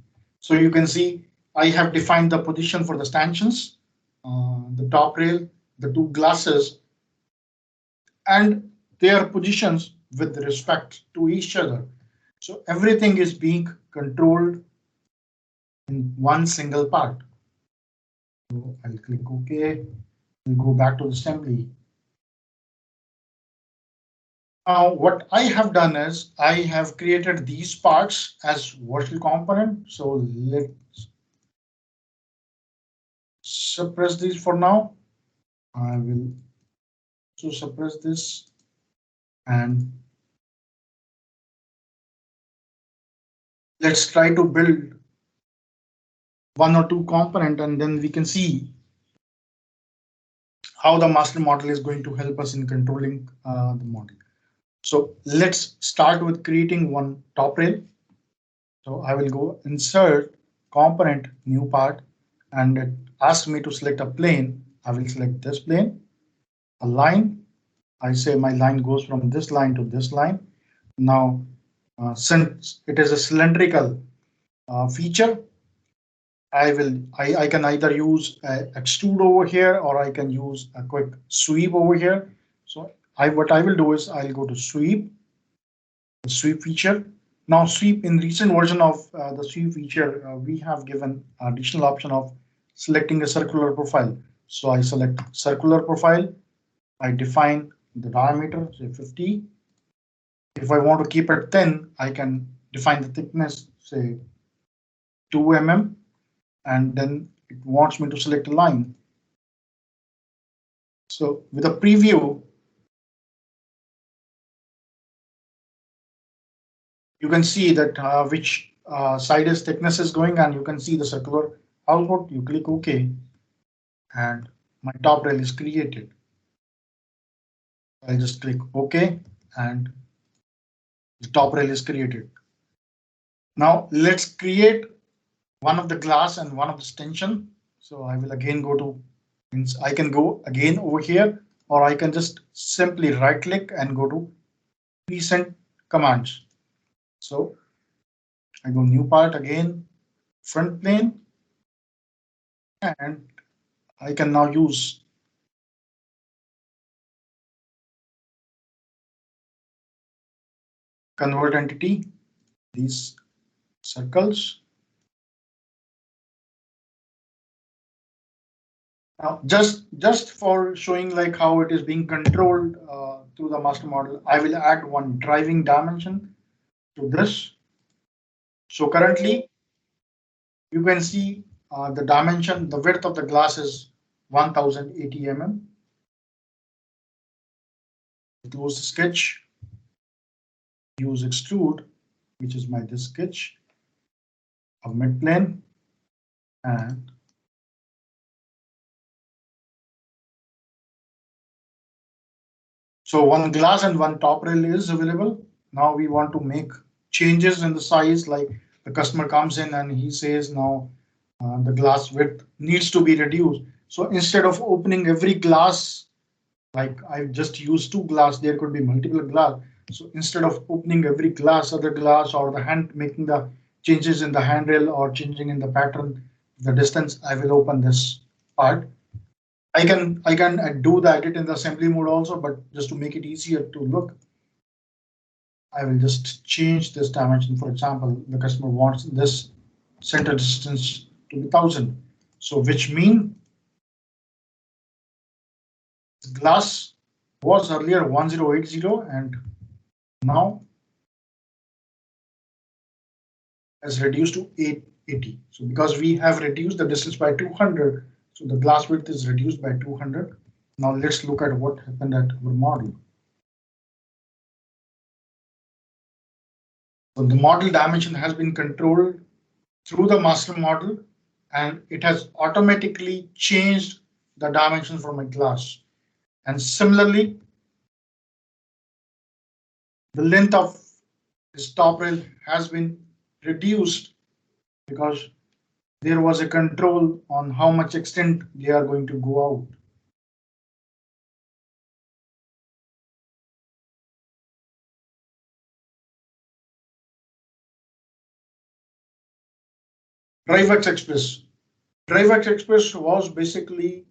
So you can see I have defined the position for the stanchions, the top rail, the two glasses, and their positions with respect to each other. So everything is being controlled in one single part. So I'll click OK. We'll go back to the assembly. Now, what I have done is I have created these parts as virtual component. So let's suppress these for now. I will also suppress this, and let's try to build one or two component, and then we can see how the master model is going to help us in controlling the model. So let's start with creating one top rail. So I will go insert component new part, and it asks me to select a plane. I will select this plane. A line. I say my line goes from this line to this line. Now, since it is a cylindrical feature, I can either use extrude over here, or I can use a quick sweep over here. So what I will do is I'll go to sweep, the sweep feature. Now sweep, in recent version of the sweep feature, we have given additional option of selecting a circular profile. So I select circular profile. I define the diameter, say 50. If I want to keep it thin, I can define the thickness, say 2 mm. And then it wants me to select a line. So with a preview, you can see that which side is thickness is going, and you can see the circular output. You click OK, and my top rail is created. I'll just click OK, and the top rail is created. Now let's create one of the glass and one of the tension. So I will again go to, I can go again over here, or I can just simply right click and go to recent commands. So I go new part again, front plane, and I can now use convert entity, these circles. Now, just for showing like how it is being controlled through the master model, I will add one driving dimension to this. So currently, you can see the dimension, the width of the glass is 1080 mm. Close the sketch. Use extrude, which is this sketch of mid plane, and so one glass and one top rail is available. Now we want to make changes in the size, like the customer comes in and he says now the glass width needs to be reduced. So instead of opening every glass, like I just used 2 glass, there could be multiple glass. So instead of opening every glass, other glass, or the hand making the changes in the handrail or changing in the pattern, the distance, I will open this part. I can do the edit in the assembly mode also, but just to make it easier to look, I will just change this dimension. For example, the customer wants this center distance to be 1000. So which mean glass was earlier 1080 and now has reduced to 880. So because we have reduced the distance by 200, so the glass width is reduced by 200. Now let's look at what happened at our model. So the model dimension has been controlled through the master model, and it has automatically changed the dimension for my glass. And similarly, the length of this top rail has been reduced because there was a control on how much extent they are going to go out. DriveX Express. DriveX Express was basically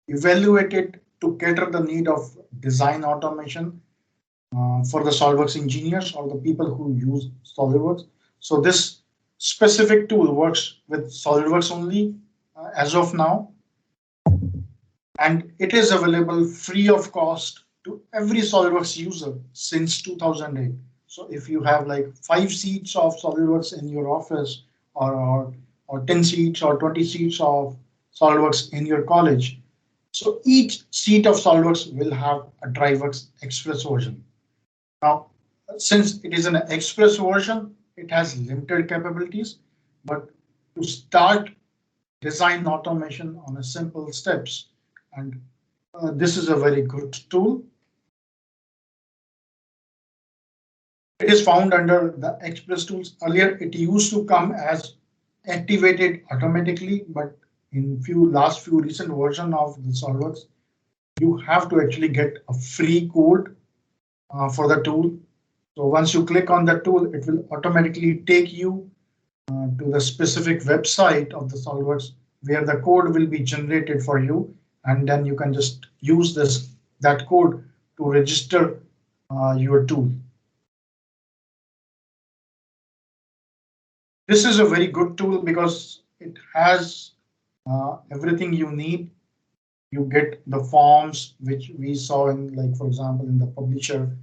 evaluated to cater the need of design automation for the Solidworks engineers or the people who use Solidworks. So this specific tool works with Solidworks only as of now, and it is available free of cost to every Solidworks user since 2008. So if you have like 5 seats of Solidworks in your office, or 10 seats or 20 seats of Solidworks in your college, so each seat of Solidworks will have a DriveX Express version. Now, since it is an Express version, it has limited capabilities, but to start design automation on a simple steps, And this is a very good tool. It is found under the Express tools. Earlier, it used to come as activated automatically, but in last few recent version of the Solidworks, you have to actually get a free code for the tool. So once you click on the tool, it will automatically take you to the specific website of the Solidworks where the code will be generated for you, and then you can just use that code to register your tool. This is a very good tool because it has everything you need. You get the forms which we saw in, like, for example, in the publisher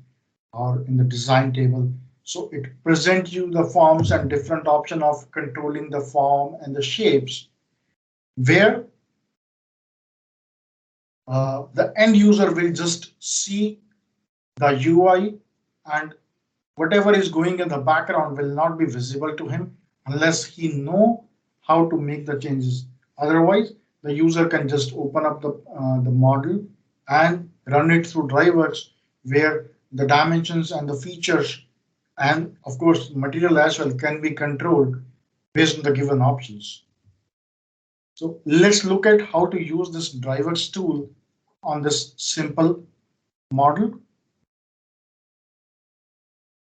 or in the design table. So it presents you the forms and different option of controlling the form and the shapes, where the end user will just see the UI, and whatever is going in the background will not be visible to him unless he know how to make the changes. Otherwise, the user can just open up the model and run it through DriveWorks, where the dimensions and the features and of course material as well can be controlled based on the given options. So let's look at how to use this DriveWorks tool on this simple model.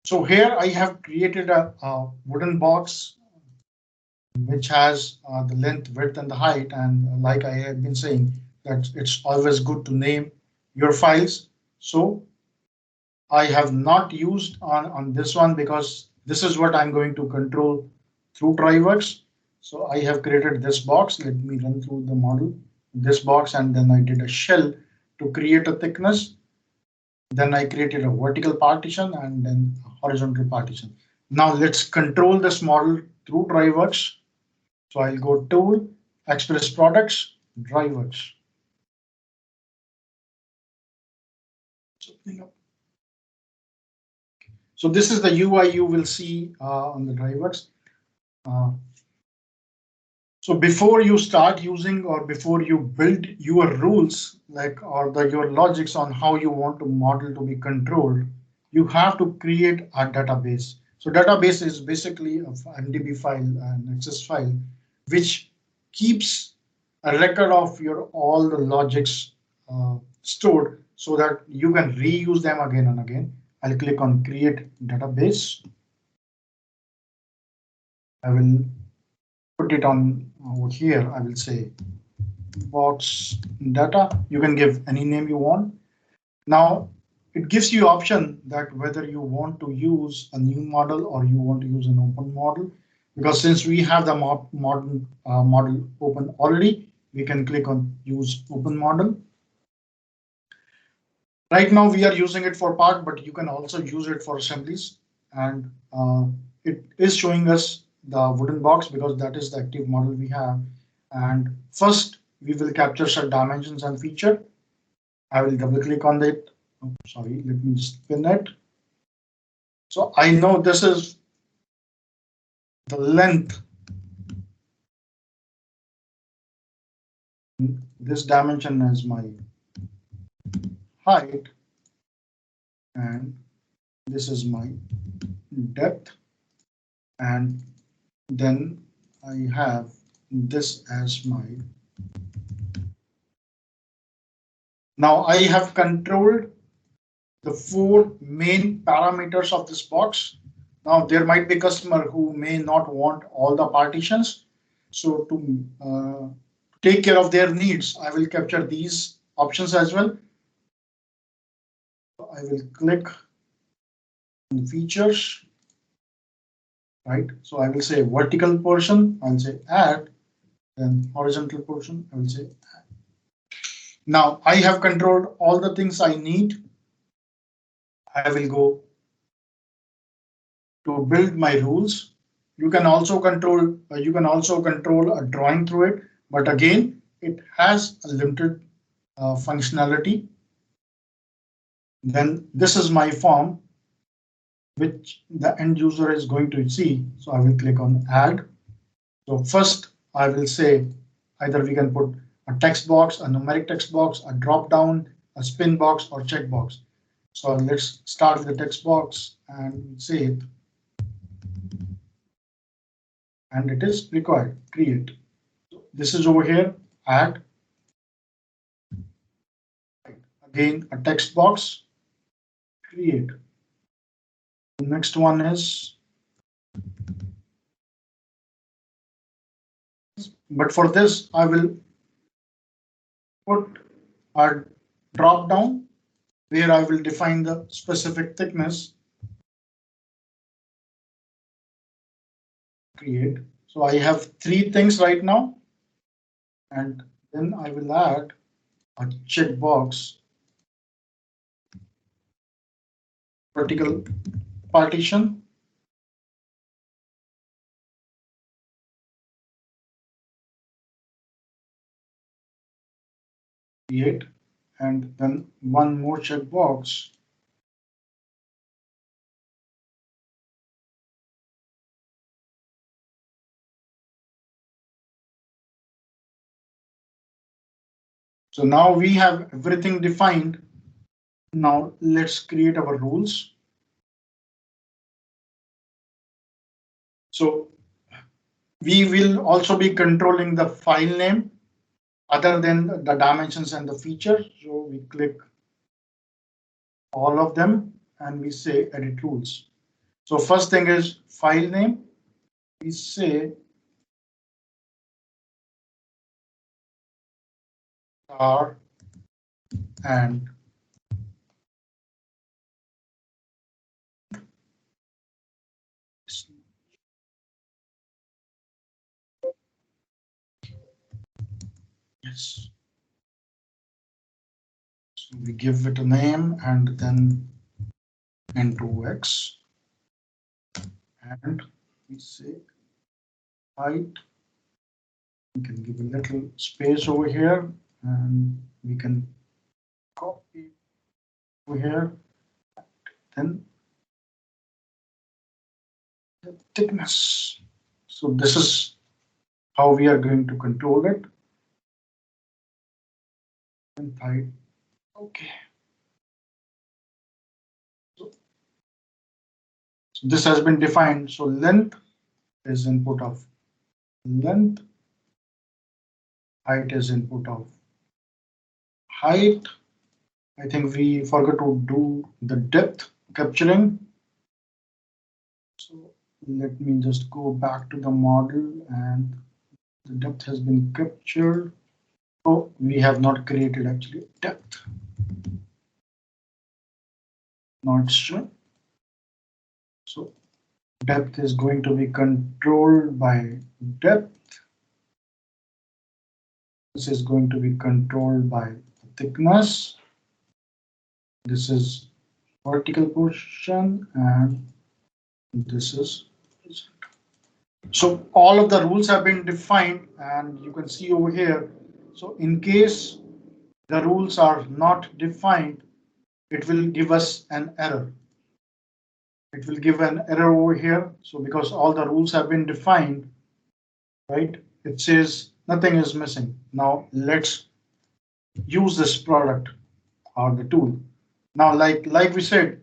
So here I have created a wooden box which has the length, width, and the height. And like I have been saying, that it's always good to name your files. So I have not used on this one because this is what I'm going to control through DriveWorks. So I have created this box. Let me run through the model, this box, and then I did a shell to create a thickness. Then I created a vertical partition and then a horizontal partition. Now let's control this model through DriveWorks. So I'll go Tool, Express Products, DriveWorks. So this is the UI you will see on the DriveWorks. So before you start using or before you build your rules, like or your logics on how you want to model to be controlled, you have to create a database. So database is basically an MDB file, an access file, which keeps a record of your all the logics stored so that you can reuse them again and again. I'll click on create database. I will put it on over here. I will say box data. You can give any name you want. Now it gives you option that whether you want to use a new model or you want to use an open model. Because since we have the model open already, we can click on use open model. Right now we are using it for part, but you can also use it for assemblies. And it is showing us the wooden box because that is the active model we have. And first we will capture some dimensions and feature. I will double click on it. Oh, sorry, let me just pin it. So I know this is the length. This dimension is my height, and this is my depth, and then I have this as my. Now I have controlled the 4 main parameters of this box. Now there might be a customer who may not want all the partitions. So to take care of their needs, I will capture these options as well. I will click on features, right? So I will say vertical portion, I'll say add, then horizontal portion, I will say add. Now I have controlled all the things I need. I will go to build my rules. You can also control a drawing through it, but again, it has a limited functionality. Then this is my form, which the end user is going to see. So I will click on add. So first I will say either we can put a text box, a numeric text box, a drop down, a spin box, or checkbox. So let's start with the text box and say it. And it is required, create. This is over here, add. Again, a text box, create. The next one is, but for this, I will put a drop down where I will define the specific thickness. Create. So I have 3 things right now. And then I will add a checkbox, vertical partition. Create, and then one more checkbox. So now we have everything defined. Now let's create our rules. So we will also be controlling the file name other than the dimensions and the feature. So we click all of them and we say edit rules. So first thing is file name. We say star and yes. So we give it a name and then into X, and we say height. We can give a little space over here and we can copy over here. Then the thickness. So this is how we are going to control it. And height. Okay. So this has been defined. So length is input of length. Height is input of height. I think we forgot to do the depth capturing. So let me just go back to the model, and the depth has been captured. Oh, we have not created actually depth. Not sure. So depth is going to be controlled by depth. This is going to be controlled by the thickness. This is vertical portion, and this is. So all of the rules have been defined, and you can see over here. So in case the rules are not defined, it will give us an error. It will give an error over here. So because all the rules have been defined, right? It says nothing is missing. Now let's use this product or the tool. Now, like we said,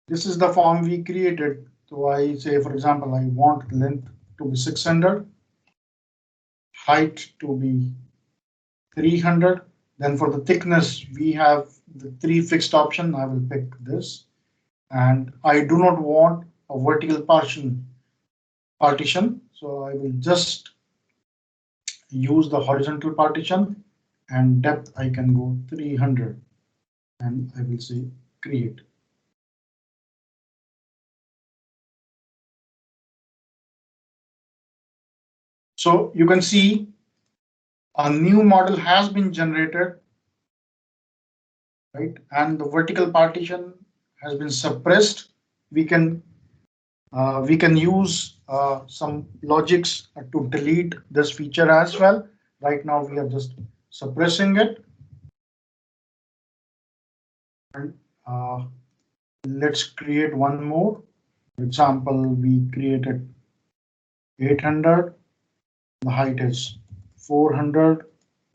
this is the form we created. So I say, for example, I want length to be 600, height to be 300. Then for the thickness, we have the 3 fixed option. I will pick this, and I do not want a vertical partition. So I will just use the horizontal partition, and depth I can go 300, and I will say create. So you can see a new model has been generated, right? And the vertical partition has been suppressed. We can use some logics to delete this feature as well. Right now we are just suppressing it. And let's create one more. For example, we created 800. The height is 400.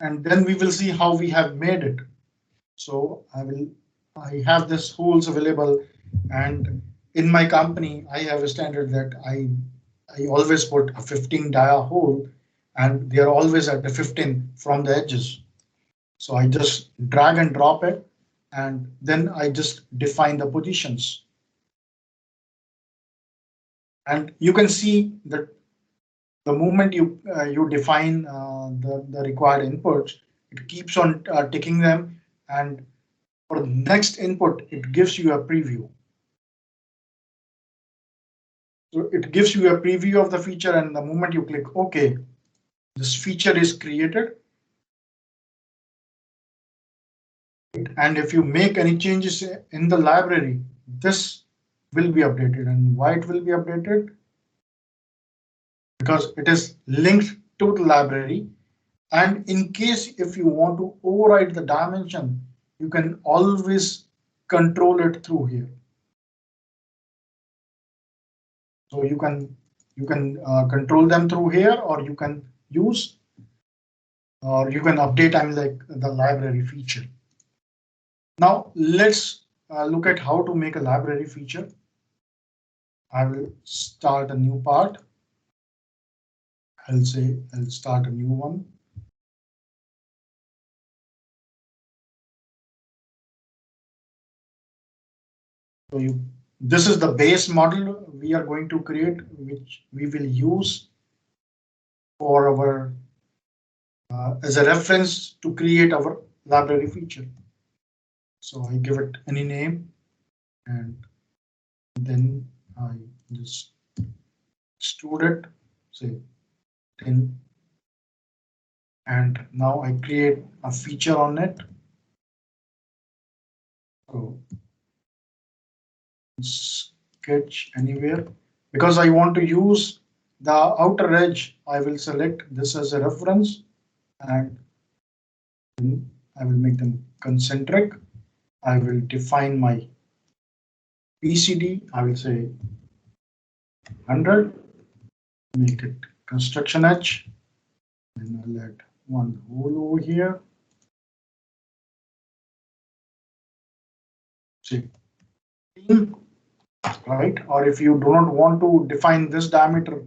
and then we will see how we have made it. So I have this holes available, and in my company, I have a standard that I always put a 15 dia hole, and they are always at the 15 from the edges. So I just drag and drop it, and then I just define the positions. And you can see that the moment you define the required inputs, it keeps on ticking them, and for the next input, it gives you a preview. So it gives you a preview of the feature, and the moment you click OK, this feature is created. And if you make any changes in the library, this will be updated. And why it will be updated? Because it is linked to the library. And in case if you want to override the dimension, you can always control it through here. So you can control them through here, or you can use, or you can update like the library feature. Now let's look at how to make a library feature. I will start a new part. I'll start a new one. So this is the base model we are going to create, which we will use for our as a reference to create our library feature. So I give it any name, and then I just extrude it, say 10, and now I create a feature on it. So sketch anywhere, because I want to use the outer edge. I will select this as a reference, and I will make them concentric. I will define my PCD. I will say 100. Make it construction edge, and I'll add one hole over here. See, right? Or if you do not want to define this diameter,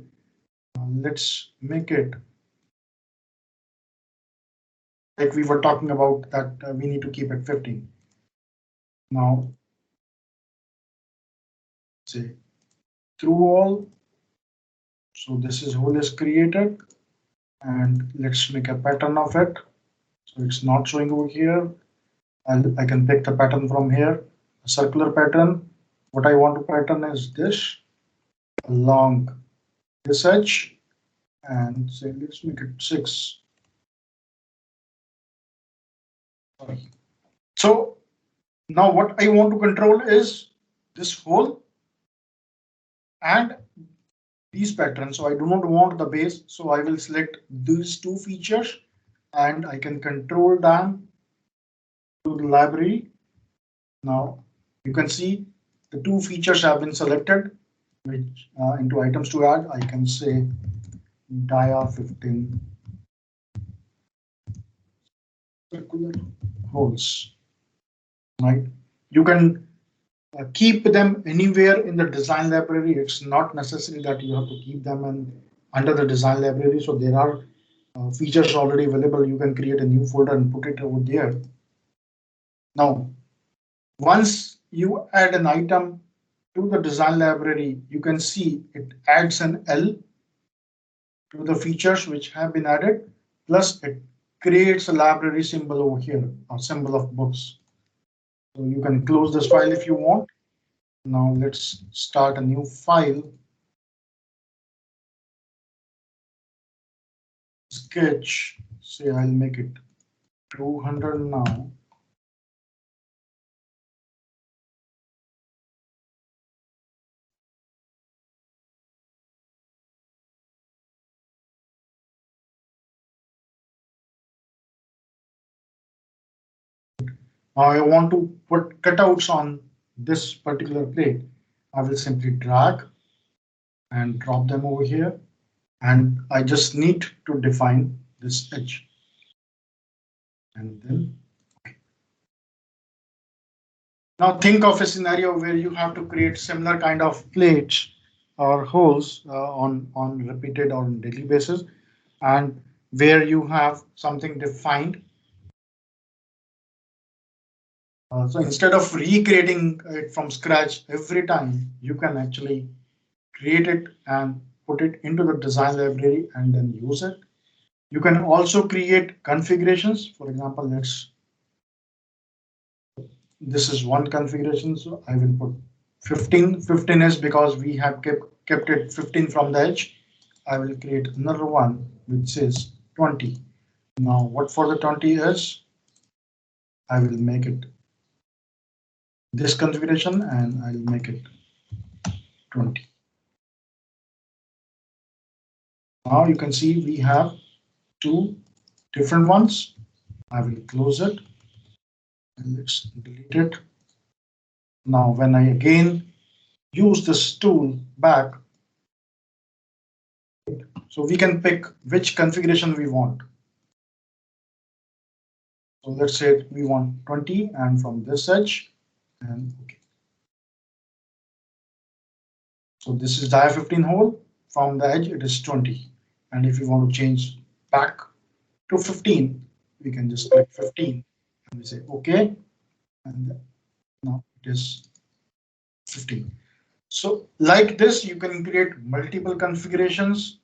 let's make it like we were talking about, that we need to keep it 15. Now, say through all. So this is hole is created, and let's make a pattern of it. So it's not showing over here. I can pick the pattern from here, a circular pattern. What I want to pattern is this along this edge, and say let's make it 6. Sorry. So now what I want to control is this hole and these patterns. So I do not want the base, so I will select these two features, and I can control them to the library. Now you can see the two features have been selected, which into items to add. I can say dia 15 circular holes. Right? You can keep them anywhere in the design library. It's not necessary that you have to keep them under the design library. So there are features already available. You can create a new folder and put it over there. Now, once you add an item to the design library, you can see it adds an L to the features which have been added, plus it creates a library symbol over here, a symbol of books. So you can close this file if you want. Now let's start a new file. Sketch, say I'll make it 200 now. Now I want to put cutouts on this particular plate. I will simply drag and drop them over here, and I just need to define this edge. and then okay. Now think of a scenario where you have to create similar kind of plates or holes on repeated or on daily basis, and where you have something defined. So instead of recreating it from scratch every time, you can actually create it and put it into the design library and then use it. You can also create configurations. For example, this is one configuration, so I will put 15. 15 is because we have kept it 15 from the edge. I will create another one which says 20. Now what for the 20 is, I will make it this configuration and I'll make it 20. Now you can see we have two different ones. I will close it and let's delete it. Now when I again use this tool back, so we can pick which configuration we want. So let's say we want 20 and from this edge and okay. So this is dia 15 hole, from the edge it is 20. And if you want to change back to 15, we can just click 15 and we say okay. And now it is 15. So like this, you can create multiple configurations.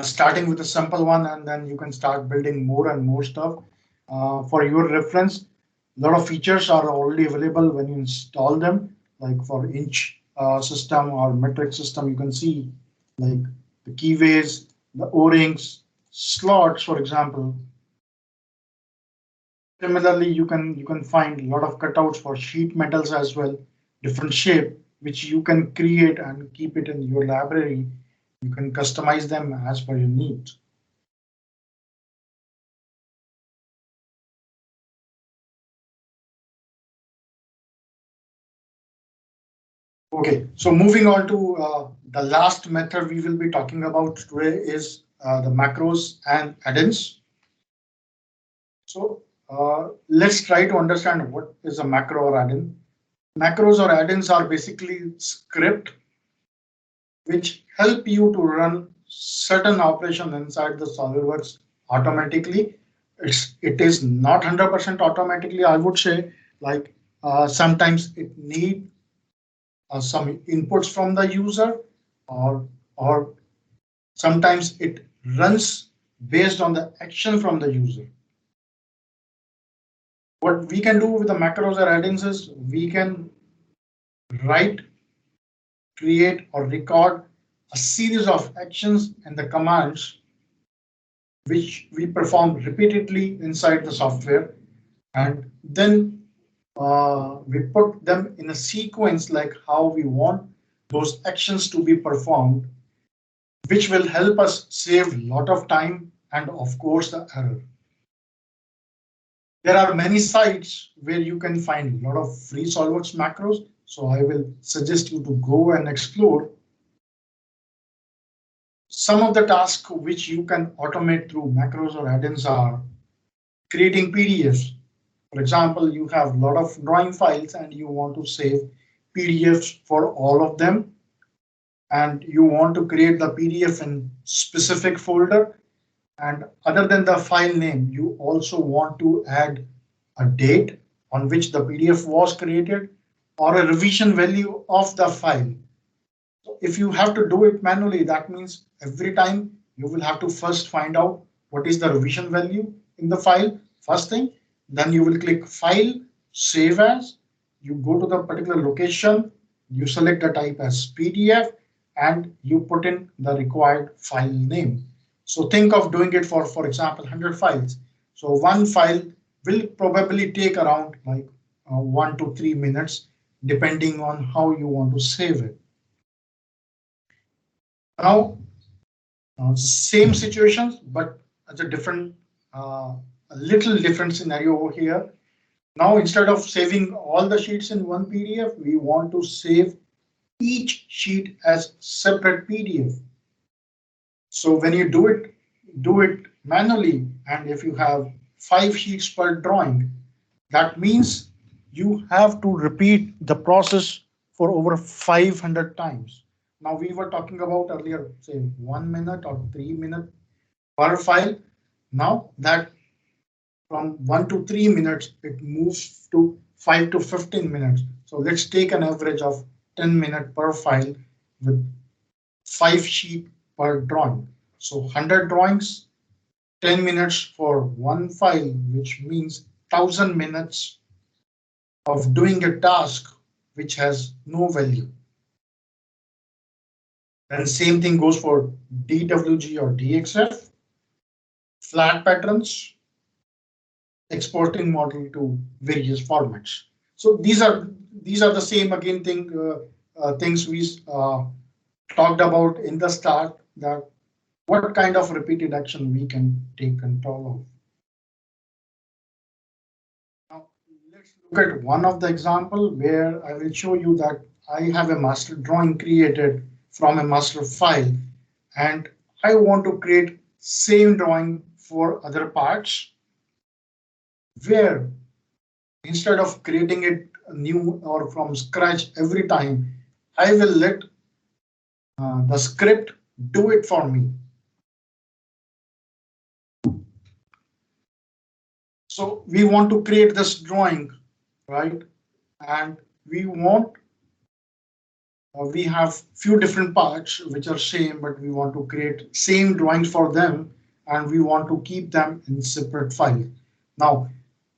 Starting with a simple one, and then you can start building more and more stuff. For your reference, a lot of features are already available when you install them, like for inch system or metric system. You can see like the keyways, the O-rings, slots, for example. Similarly, you can find a lot of cutouts for sheet metals as well, different shape, which you can create and keep it in your library. You can customize them as per your needs. Okay, so moving on to the last method we will be talking about today is the macros and add-ins. So let's try to understand what is a macro or add-in. Macros or add-ins are basically script which help you to run certain operation inside the SolidWorks automatically. It is not 100% automatically, I would say. Like sometimes it need some inputs from the user, or sometimes it runs based on the action from the user. What we can do with the macros or add-ins is we can write, create, or record a series of actions and the commands which we perform repeatedly inside the software, and then we put them in a sequence like how we want those actions to be performed, which will help us save a lot of time and of course the error. There are many sites where you can find a lot of free SolidWorks macros, so I will suggest you to go and explore. Some of the tasks which you can automate through macros or add-ins are creating PDFs. For example, you have a lot of drawing files and you want to save PDFs for all of them, and you want to create the PDF in specific folder. And other than the file name, you also want to add a date on which the PDF was created or a revision value of the file. So if you have to do it manually, that means every time you will have to first find out what is the revision value in the file, first thing. Then you will click File, Save As. You go to the particular location, you select the type as PDF, and you put in the required file name. So think of doing it for example, 100 files. So one file will probably take around like 1 to 3 minutes, depending on how you want to save it. Now, same situations, but it's a different, a little different scenario over here. Now, instead of saving all the sheets in one PDF, we want to save each sheet as separate PDF. So when you do it manually, and if you have 5 sheets per drawing, that means you have to repeat the process for over 500 times. Now we were talking about earlier, say 1 minute or 3 minutes per file. Now that from 1 to 3 minutes, it moves to 5 to 15 minutes. So let's take an average of 10 minutes per file with 5 sheets per drawing. So 100 drawings, 10 minutes for one file, which means 1000 minutes of doing a task which has no value. And same thing goes for DWG or DXF, flat patterns, exporting model to various formats. So these are the same again things we talked about in the start, that what kind of repeated action we can take control of. Now let's look at one of the example where I will show you that I have a master drawing created from a master file, and I want to create same drawing for other parts, where instead of creating it new or from scratch every time, I will let the script do it for me. So we want to create this drawing, right? And we want we have few different parts which are same, but we want to create same drawings for them, and we want to keep them in separate file. Now,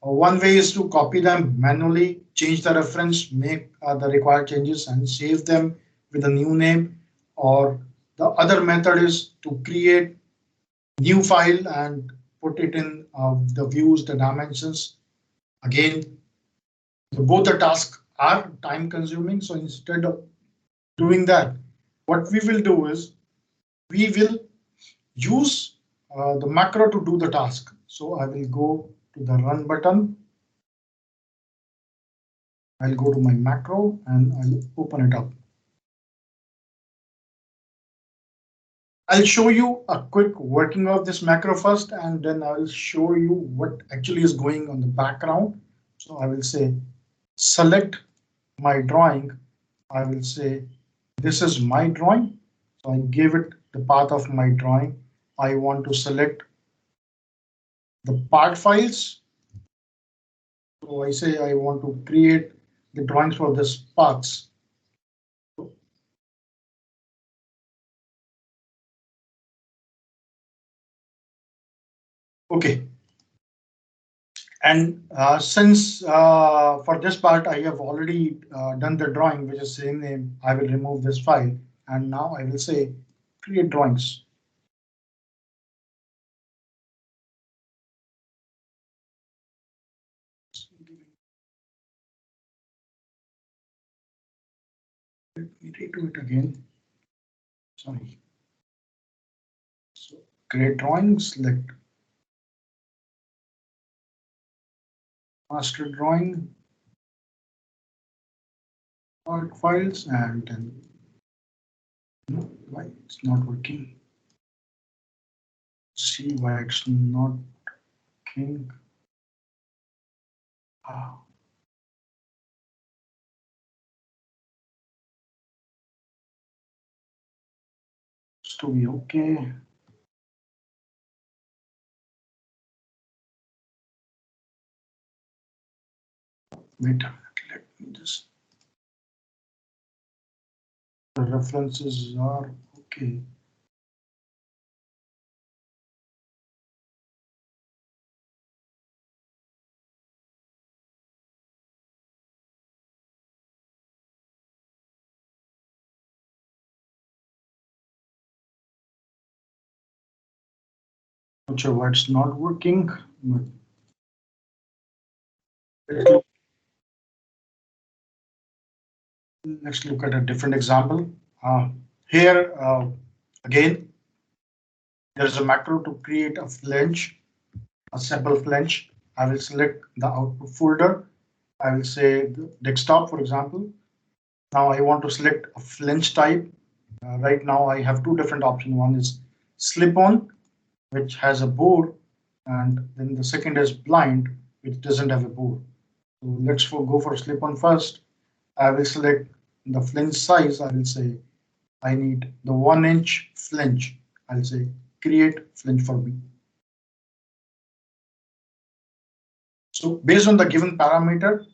one way is to copy them manually, change the reference, make the required changes, and save them with a new name. Or the other method is to create new file and put it in the views, the dimensions. Again, both the tasks are time consuming. So instead of doing that, what we will do is we will use the macro to do the task. So I will go to the run button. I'll go to my macro and I'll open it up. I'll show you a quick working of this macro first, and then I'll show you what actually is going on the background. So I will say select my drawing. I will say this is my drawing. So I give it the path of my drawing. I want to select the part files. So I say I want to create the drawings for this parts. Okay. And since for this part I have already done the drawing, which is same name, I will remove this file, and now I will say create drawings. Let me redo it again. Sorry. So create drawings, select master drawing, part files, and then no, why it's not working. See why it's not working. It's to be okay. Wait, let me just. The references are okay. Not sure why it's not working. Let's look at a different example. Here, again, there's a macro to create a flange, a sample flange. I will select the output folder. I will say the desktop, for example. Now I want to select a flange type. Right now I have two different options. One is slip-on, which has a bore, And then the second is blind, which doesn't have a bore. So let's go for slip on first. I will select the flange size. I will say I need the 1-inch flange. I'll say create flange for me. So based on the given parameter,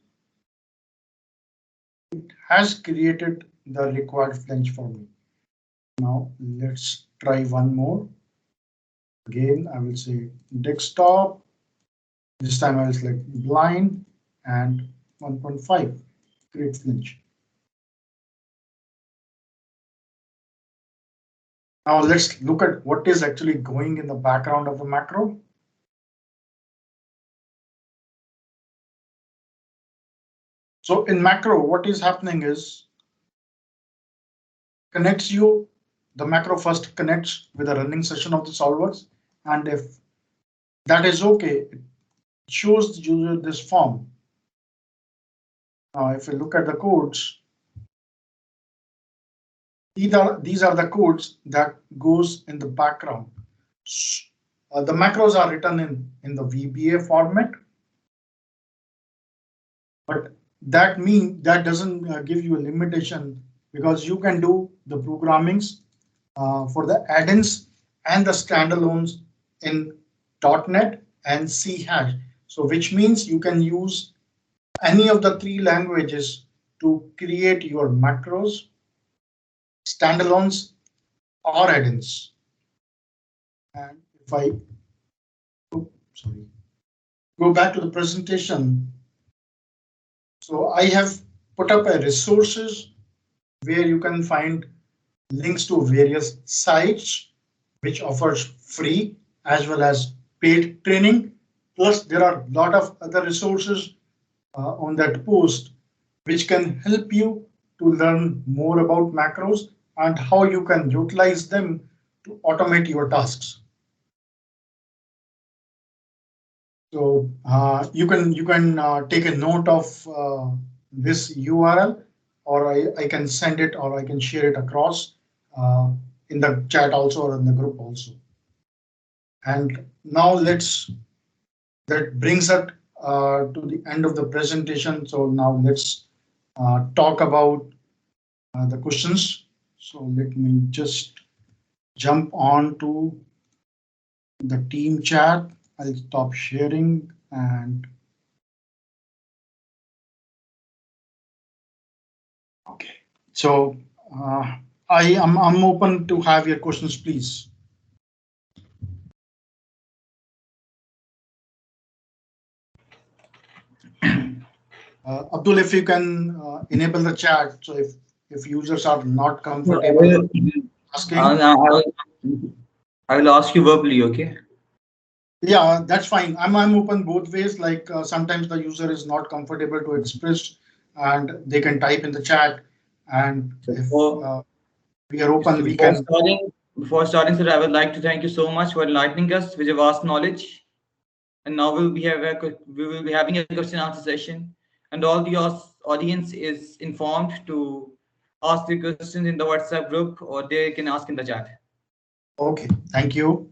it has created the required flange for me. Now let's try one more. Again, I will say desktop. This time I will select blind and 1.5, create flange. Now let's look at what is actually going in the background of the macro. So in macro, what is happening is the macro first connects with a running session of the Solidworks, and if that is okay, it shows the user this form. Now, if you look at the codes, these are the codes that goes in the background. The macros are written in the VBA format, but that doesn't give you a limitation, because you can do the programmings for the add-ins and the standalones in .NET and C#. So which means you can use any of the 3 languages to create your macros, standalones, or add-ins. And if I go back to the presentation, so I have put up a resources where you can find links to various sites which offers free as well as paid training. Plus, there are a lot of other resources on that post which can help you to learn more about macros and how you can utilize them to automate your tasks. So you can take a note of this URL, or I can send it, or I can share it across in the chat also, or in the group also. And now that brings us to the end of the presentation. So now let's talk about the questions. So let me just jump on to the team chat. I'll stop sharing and okay. So I'm open to have your questions, please. Abdul, if you can enable the chat, so if users are not comfortable asking, I will ask you verbally, okay? Yeah, that's fine. I'm open both ways. Like sometimes the user is not comfortable to express, and they can type in the chat. And if we are open, we can. Before starting, sir, I would like to thank you so much for enlightening us with your vast knowledge. And now we will be having a question and answer session, and all the audience is informed to ask the questions in the WhatsApp group, or they can ask in the chat. Okay, thank you.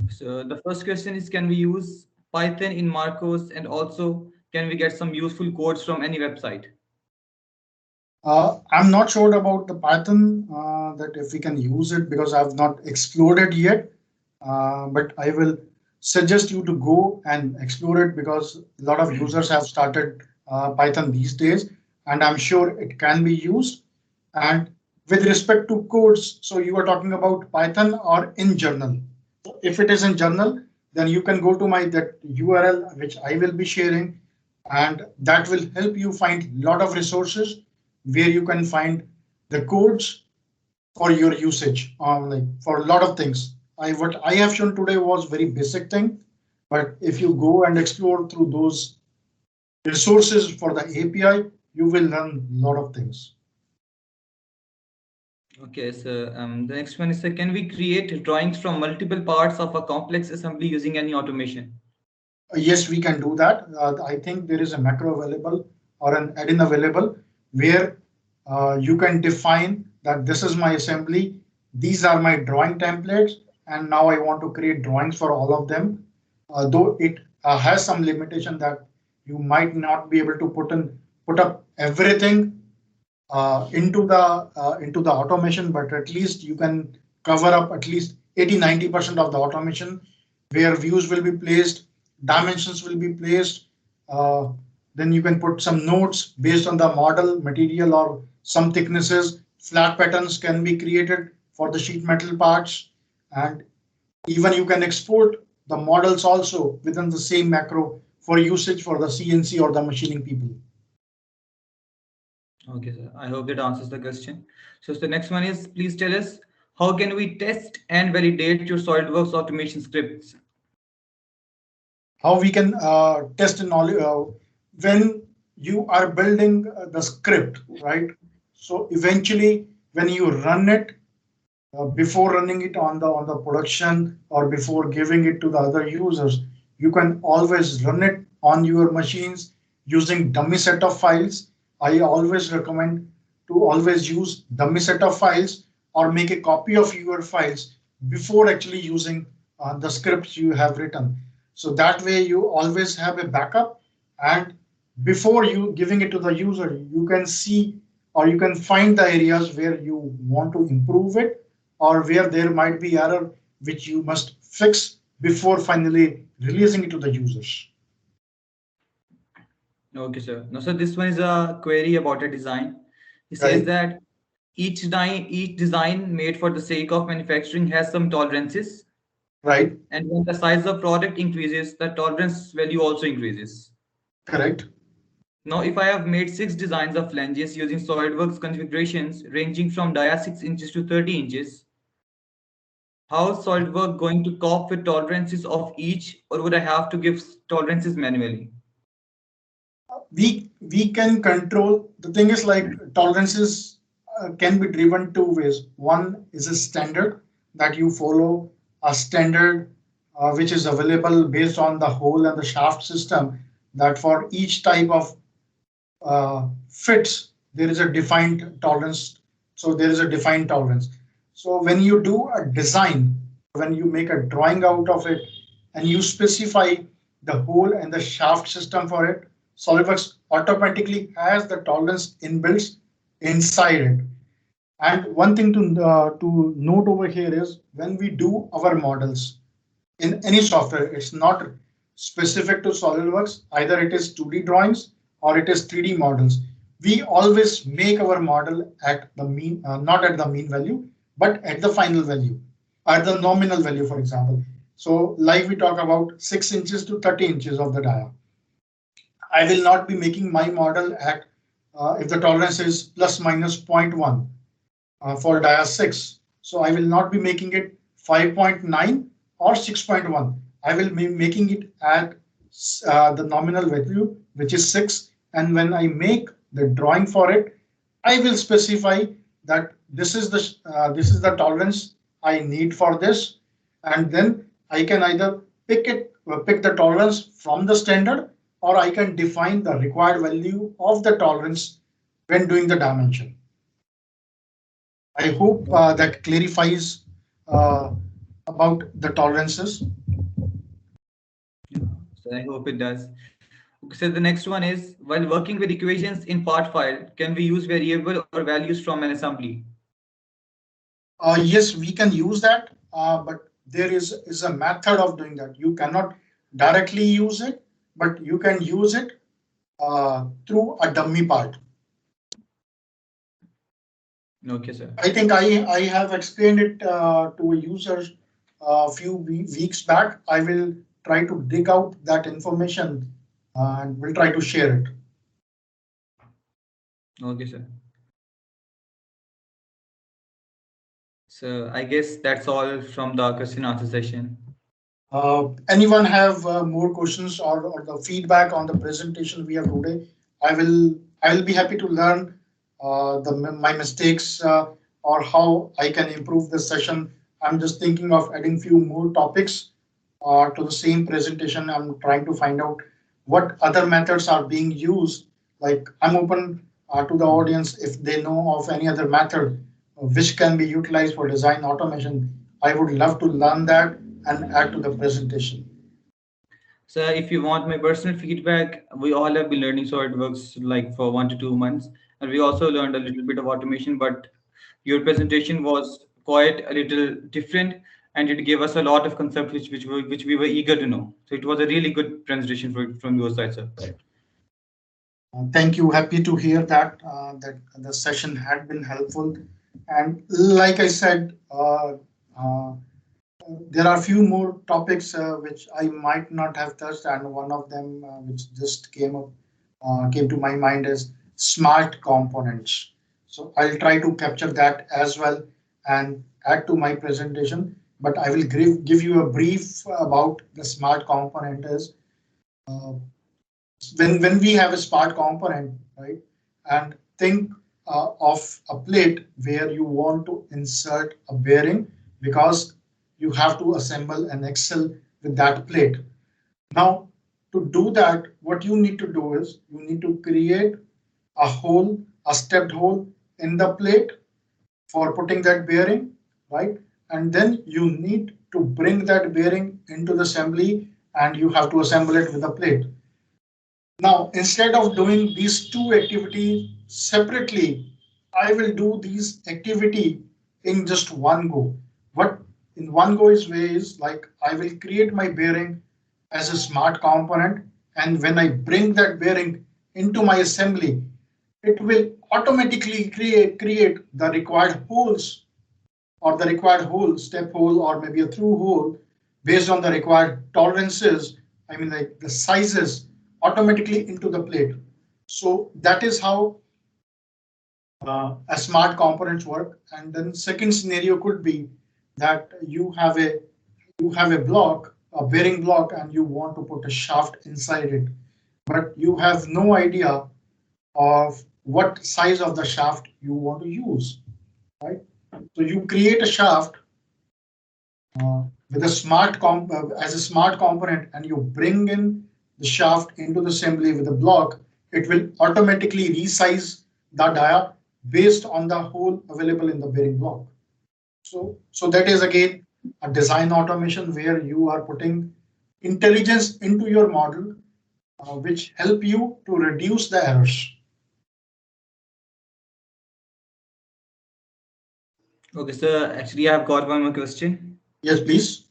So the first question is, can we use Python in macros, and also can we get some useful codes from any website? I'm not sure about the Python, that if we can use it, because I've not explored it yet, but I will suggest you to go and explore it, because a lot of users have started Python these days, and I'm sure it can be used. And with respect to codes, so you are talking about Python or in journal? If it is in journal, then you can go to that URL, which I will be sharing, and that will help you find a lot of resources where you can find the codes for your usage, like for a lot of things. What I have shown today was very basic thing, but if you go and explore through those resources for the API, you will learn a lot of things. Okay, so the next one is, can we create drawings from multiple parts of a complex assembly using any automation? Yes, we can do that. I think there is a macro available or an add-in available where you can define that this is my assembly, these are my drawing templates, and now I want to create drawings for all of them. though it has some limitation that you might not be able to put up everything into the automation, but at least you can cover up at least 80-90% of the automation, where views will be placed, dimensions will be placed. Uh, then you can put some notes based on the model material or some thicknesses. Flat patterns can be created for the sheet metal parts, and even you can export the models also within the same macro for usage for the CNC or the machining people. Okay, sir. I hope that answers the question. So the next one is, please tell us, how can we test and validate your SolidWorks automation scripts? How we can test knowledge when you are building the script, right? So eventually, when you run it, before running it on the production or before giving it to the other users, you can always run it on your machines using dummy set of files. I always recommend to always use dummy set of files or make a copy of your files before actually using the scripts you have written. So that way you always have a backup, and before you giving it to the user, you can see or you can find the areas where you want to improve it or where there might be error which you must fix before finally releasing it to the users. Okay, sir. Now, so this one is a query about a design. He says Right, that each design made for the sake of manufacturing has some tolerances, right, and when the size of product increases, the tolerance value also increases. correct. Now, if I have made 6 designs of flanges using SolidWorks configurations ranging from dia 6 inches to 30 inches, how is SolidWorks going to cope with tolerances of each, or would I have to give tolerances manually? We can control. The thing is like tolerances can be driven two ways. One is a standard that you follow, a standard which is available based on the hole and the shaft system, that for each type of fits, there is a defined tolerance. So there is a defined tolerance. So when you do a design, when you make a drawing out of it and you specify the hole and the shaft system for it, SolidWorks automatically has the tolerance inbuilt inside it. And one thing to note over here is when we do our models in any software, it's not specific to SolidWorks. Either it is 2D drawings or it is 3D models. We always make our model at the mean, not at the mean value, but at the final value, at the nominal value, for example. So like we talk about 6 inches to 30 inches of the dia. I will not be making my model at, if the tolerance is plus minus zero point 0.1 for dia 6. So I will not be making it 5.9 or 6.1. I will be making it at the nominal value, which is 6. And when I make the drawing for it, I will specify that this is the tolerance I need for this, and then I can either pick the tolerance from the standard, or I can define the required value of the tolerance when doing the dimension. I hope that clarifies uh, about the tolerances. Yeah, so I hope it does. Okay, so the next one is, while working with equations in part file, can we use variable or values from an assembly? Yes, we can use that, but there is a method of doing that. You cannot directly use it, but you can use it through a dummy part. Okay, sir. I think I have explained it to a user a few weeks back. I will try to dig out that information and will try to share it. Okay, sir. So I guess that's all from the question answer session. Anyone have more questions or the feedback on the presentation we have today? I will be happy to learn my mistakes or how I can improve this session. I'm just thinking of adding few more topics to the same presentation. I'm trying to find out what other methods are being used. Like I'm open to the audience if they know of any other method which can be utilized for design automation. I would love to learn that and add to the presentation. So if you want my personal feedback, we all have been learning SolidWorks like for 1 to 2 months, and we also learned a little bit of automation. But your presentation was quite a little different, and it gave us a lot of concepts which we were eager to know. So it was a really good presentation from your side, sir. Thank you. Happy to hear that that the session had been helpful. And like I said, there are a few more topics which I might not have touched, and one of them which just came to my mind is smart components. So I'll try to capture that as well and add to my presentation. But I will give you a brief about the smart component is uh, when we have a smart component, right? And think of a plate where you want to insert a bearing because you have to assemble an axle with that plate. Now, to do that, what you need to do is you need to create a hole, a stepped hole in the plate for putting that bearing, right? And then you need to bring that bearing into the assembly and you have to assemble it with a plate. Now, instead of doing these two activities separately, I will do these activity in just one go. What in one go is ways like I will create my bearing as a smart component, and when I bring that bearing into my assembly, it will automatically create the required holes or the required hole, step hole, or maybe a through hole based on the required tolerances, I mean like the sizes automatically into the plate. So that is how a smart components work. And then second scenario could be that you have a block, a bearing block, and you want to put a shaft inside it, but you have no idea of what size of the shaft you want to use, right? So you create a shaft with a as a smart component, and you bring in the shaft into the assembly with a block. It will automatically resize the dia based on the hole available in the bearing block. So that is again a design automation where you are putting intelligence into your model, which help you to reduce the errors. Okay, sir. Actually, I have got one more question. Yes, please.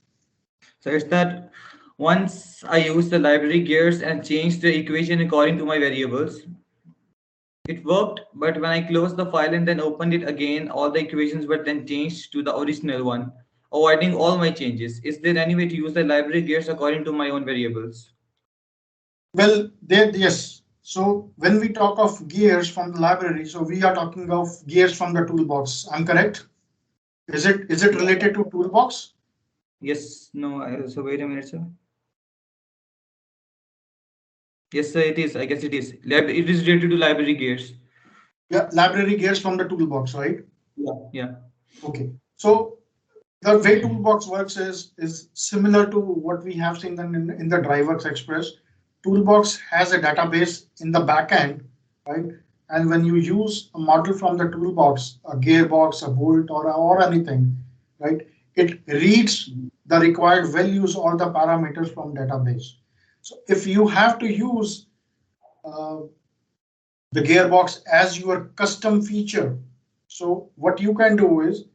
So it's that once I use the library gears and change the equation according to my variables, it worked, but when I closed the file and then opened it again, all the equations were then changed to the original one, avoiding all my changes. Is there any way to use the library gears according to my own variables? Well, there, yes. So when we talk of gears from the library, so we are talking of gears from the toolbox. I'm correct? Is it related to toolbox? Yes, no, so wait a minute, sir. Yes, sir, it is. I guess it is. It is related to library gears. Yeah, library gears from the toolbox, right? Yeah. Yeah. Okay. So the way toolbox works is similar to what we have seen in the DriveWorks Express. Toolbox has a database in the backend, right? And when you use a model from the toolbox, a gearbox, a bolt, or anything, right? It reads the required values or the parameters from database. So if you have to use uh, the gearbox as your custom feature, so what you can do is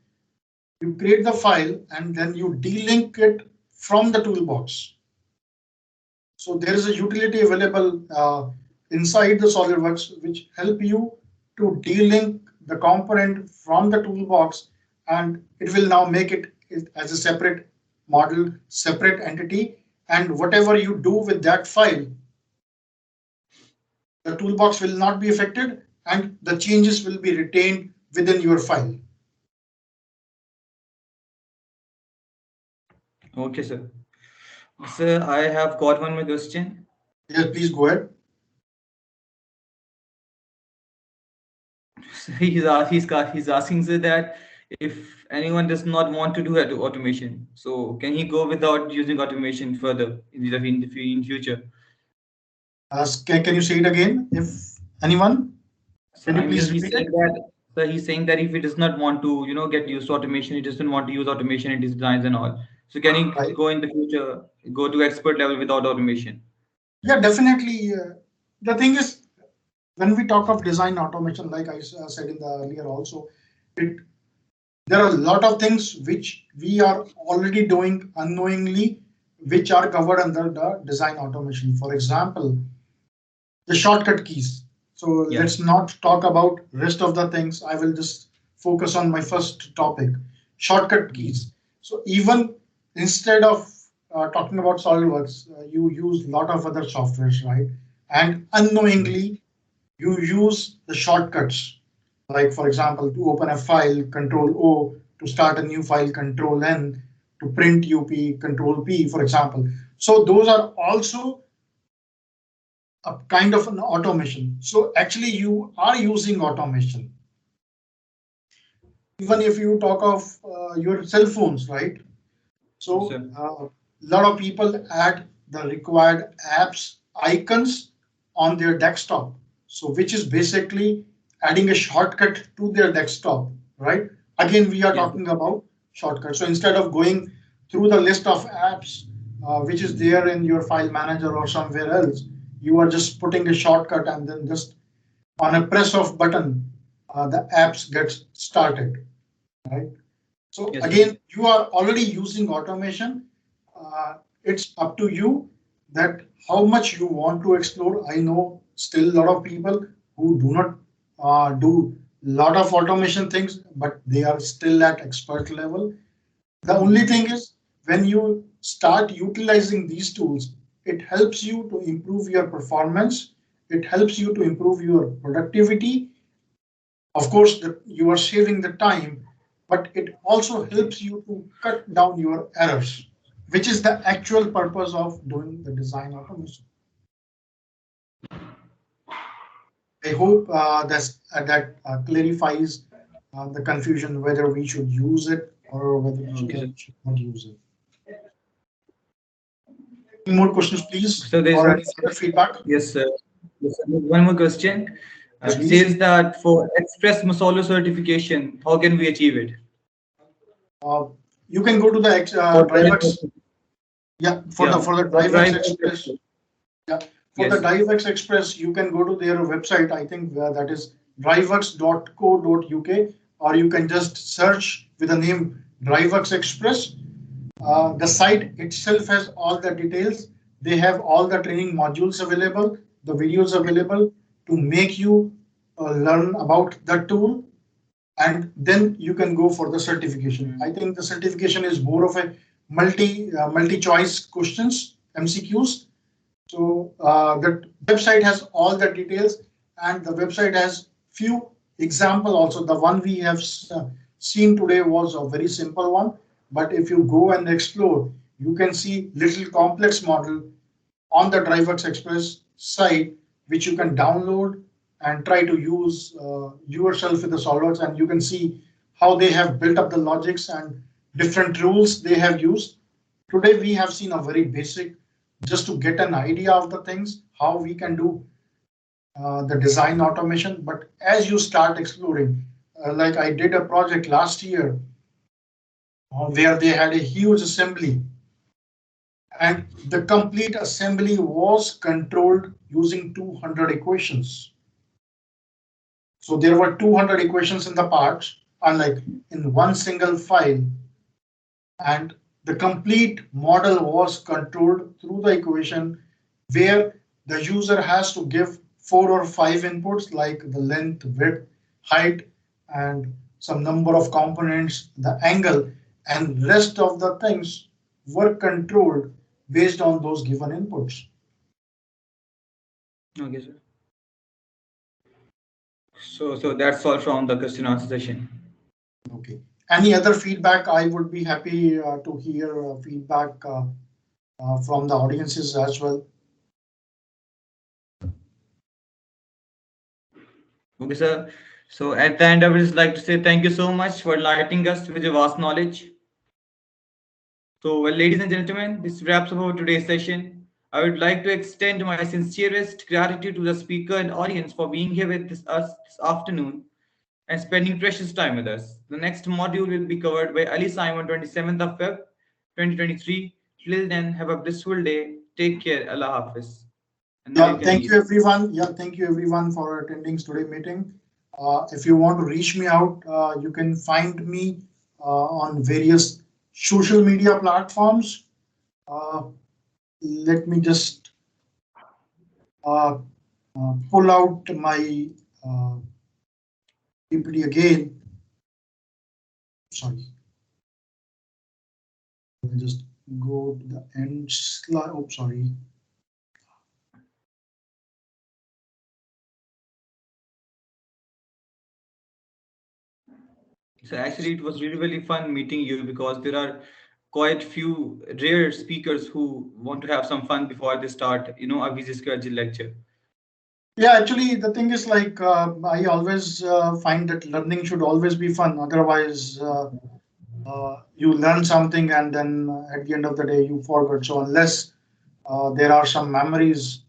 you create the file and then you delink it from the toolbox. So there is a utility available inside the SolidWorks which help you to delink the component from the toolbox, and it will now make it as a separate model, separate entity, and whatever you do with that file, the toolbox will not be affected and the changes will be retained within your file. Okay, sir. Sir, I have got one more question. Yes, please go ahead. He's asking sir that if anyone does not want to do automation, so can he go without using automation further in future? Can you say it again? If anyone, So can you I mean, please repeat it? he's saying that if he does not want to, get used to automation, he doesn't want to use automation in his designs and all. So can you Right. go in the future, go to expert level without automation? Yeah, definitely. The thing is, when we talk of design automation, like I said in the earlier also, it there are a lot of things which we are already doing unknowingly, which are covered under the design automation. For example, the shortcut keys. So Yeah. let's not talk about rest of the things. I will just focus on my first topic, shortcut keys. So even instead of talking about SolidWorks, you use a lot of other softwares, right? And unknowingly, you use the shortcuts. Like for example, to open a file, Control O; to start a new file, Control N; to print UP, Control P, for example. So those are also a kind of an automation. So actually you are using automation. Even if you talk of your cell phones, right? So Sir. a lot of people add the required apps icons on their desktop. So which is basically adding a shortcut to their desktop, right? Again, we are Yes. talking about shortcut. So instead of going through the list of apps which is there in your file manager or somewhere else, you are just putting a shortcut and then just on a press of button, the apps gets started, right? So Yes, sir. again, you are already using automation. It's up to you that how much you want to explore. I know still a lot of people who do not do lot of automation things, but they are still at expert level. The only thing is when you start utilizing these tools, it helps you to improve your performance. It helps you to improve your productivity. Of course, you are saving the time, but it also helps you to cut down your errors, which is the actual purpose of doing the design automation. I hope that clarifies the confusion whether we should use it or whether we Okay, sir. should not use it. Any more questions, please, So there's or one. any other feedback? Yes, sir. Yes, sir. One more question. Yes, It please. says that for Express Masolo certification, how can we achieve it? Uh, you can go to the For DriveX. Yeah, for yeah, the for DriveX drive. Express. Yeah, for the Yes. DriveX Express, you can go to their website. I think that is drivex.co.uk, or you can just search with the name DriveX Express. The site itself has all the details. They have all the training modules available, the videos available to make you learn about the tool, and then you can go for the certification. I think the certification is more of a multi choice questions, MCQs. So the website has all the details, and the website has few example also. The one we have seen today was a very simple one, but if you go and explore, you can see little complex model on the DriveX Express site, which you can download and try to use yourself with the SolidWorks, and you can see how they have built up the logics and different rules they have used. Today we have seen a very basic, just to get an idea of the things, how we can do the design automation. But as you start exploring, like I did a project last year where they had a huge assembly, and the complete assembly was controlled using 200 equations. So there were 200 equations in the parts, unlike in one single file, and the complete model was controlled through the equation where the user has to give 4 or 5 inputs like the length, width, height, and some number of components, the angle, and rest of the things were controlled based on those given inputs. Okay, sir. So that's all from the question answer session. Okay. Any other feedback? I would be happy to hear feedback from the audiences as well. Okay, sir. So at the end, I would just like to say thank you so much for enlightening us with your vast knowledge. So, well, ladies and gentlemen, this wraps up our today's session. I would like to extend my sincerest gratitude to the speaker and audience for being here with us this afternoon and spending precious time with us. The next module will be covered by Ali Simon, 27th of Feb, 2023. Till then, have a blissful day. Take care. Allah Hafiz. And now you Yeah, can thank leave. you everyone. Yeah, thank you everyone for attending today's meeting. If you want to reach me out, you can find me on various social media platforms. Uh, Let me just uh, pull out my uh, PPT again. Sorry, let me just go to the end slide. Oh, sorry. So actually, it was really, really fun meeting you because there are quite few rare speakers who want to have some fun before they start, a busy schedule lecture. Yeah, actually, the thing is like I always find that learning should always be fun. Otherwise, you learn something and then at the end of the day you forget. So unless there are some memories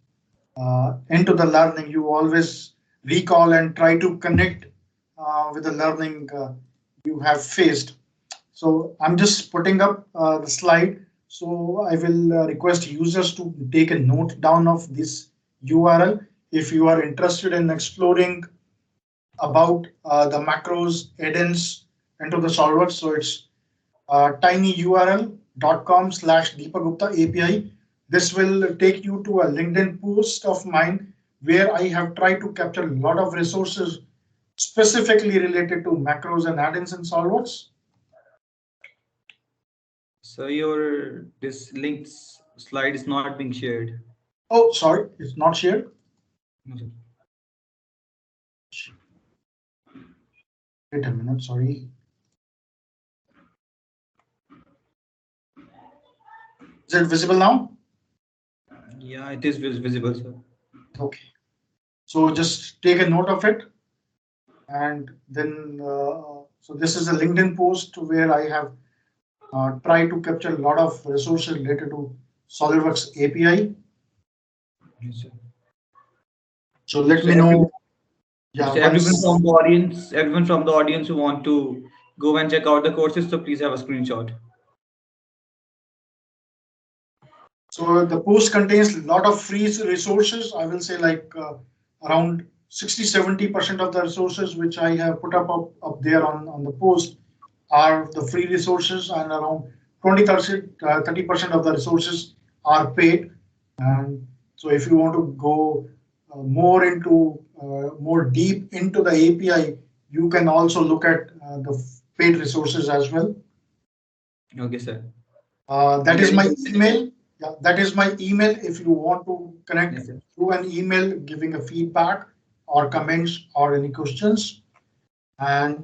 into the learning, you always recall and try to connect with the learning you have faced. So I'm just putting up the slide. So I will request users to take a note down of this URL if you are interested in exploring about the macros, add-ins into the Solidworks. So it's tinyurl.com/Deepak Gupta API. This will take you to a LinkedIn post of mine where I have tried to capture a lot of resources specifically related to macros and add-ins in SolidWorks. So this linked slide is not being shared. Oh, sorry, it's not shared. No, sir. Wait a minute, sorry. Is it visible now? Yeah, it is visible, sir. Okay. So just take a note of it. And then, so this is a LinkedIn post where I have tried to capture a lot of resources related to SolidWorks API. Yes, sir. So let So me know. Yeah, So everyone once. from the audience who want to go and check out the courses, so please have a screenshot. So the post contains a lot of free resources. I will say like around 60-70% of the resources which I have put up there on the post are the free resources, and around 20-30% of the resources are paid. And so if you want to go more deep into the API, you can also look at the paid resources as well. Okay, sir. That is my email. Yeah, that is my email. If you want to connect Yes, sir. through an email, giving a feedback or comments or any questions, and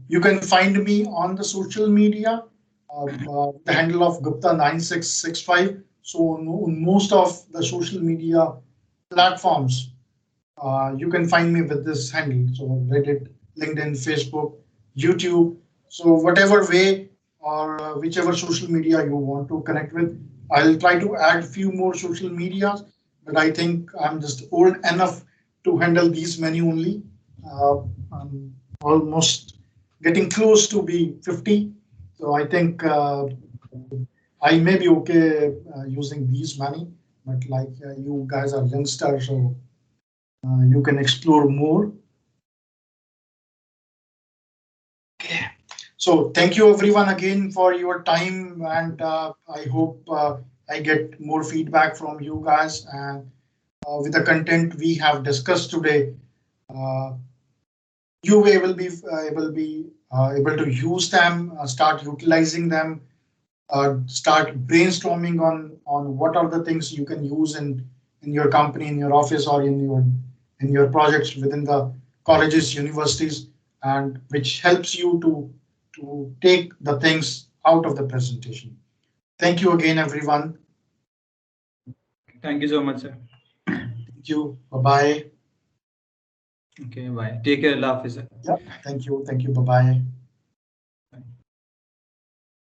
you can find me on the social media, the handle of Gupta9665. So on most of the social media platforms, you can find me with this handle. So Reddit, LinkedIn, Facebook, YouTube. So whatever way or whichever social media you want to connect with, I'll try to add few more social medias, but I think I'm just old enough to handle these many only. I'm almost getting close to be 50. So I think I may be okay using these many, but like you guys are youngsters, so you can explore more. So thank you everyone again for your time, and I hope I get more feedback from you guys. And with the content we have discussed today, you will be able to use them, start utilizing them, start brainstorming on what are the things you can use in your company, in your office, or in your projects within the colleges, universities, and which helps you to take the things out of the presentation. Thank you again, everyone. Thank you so much, sir. Thank you. Bye bye. Okay, bye. Take care. Allah Hafiz, sir. Yeah. Thank you. Thank you. Bye bye.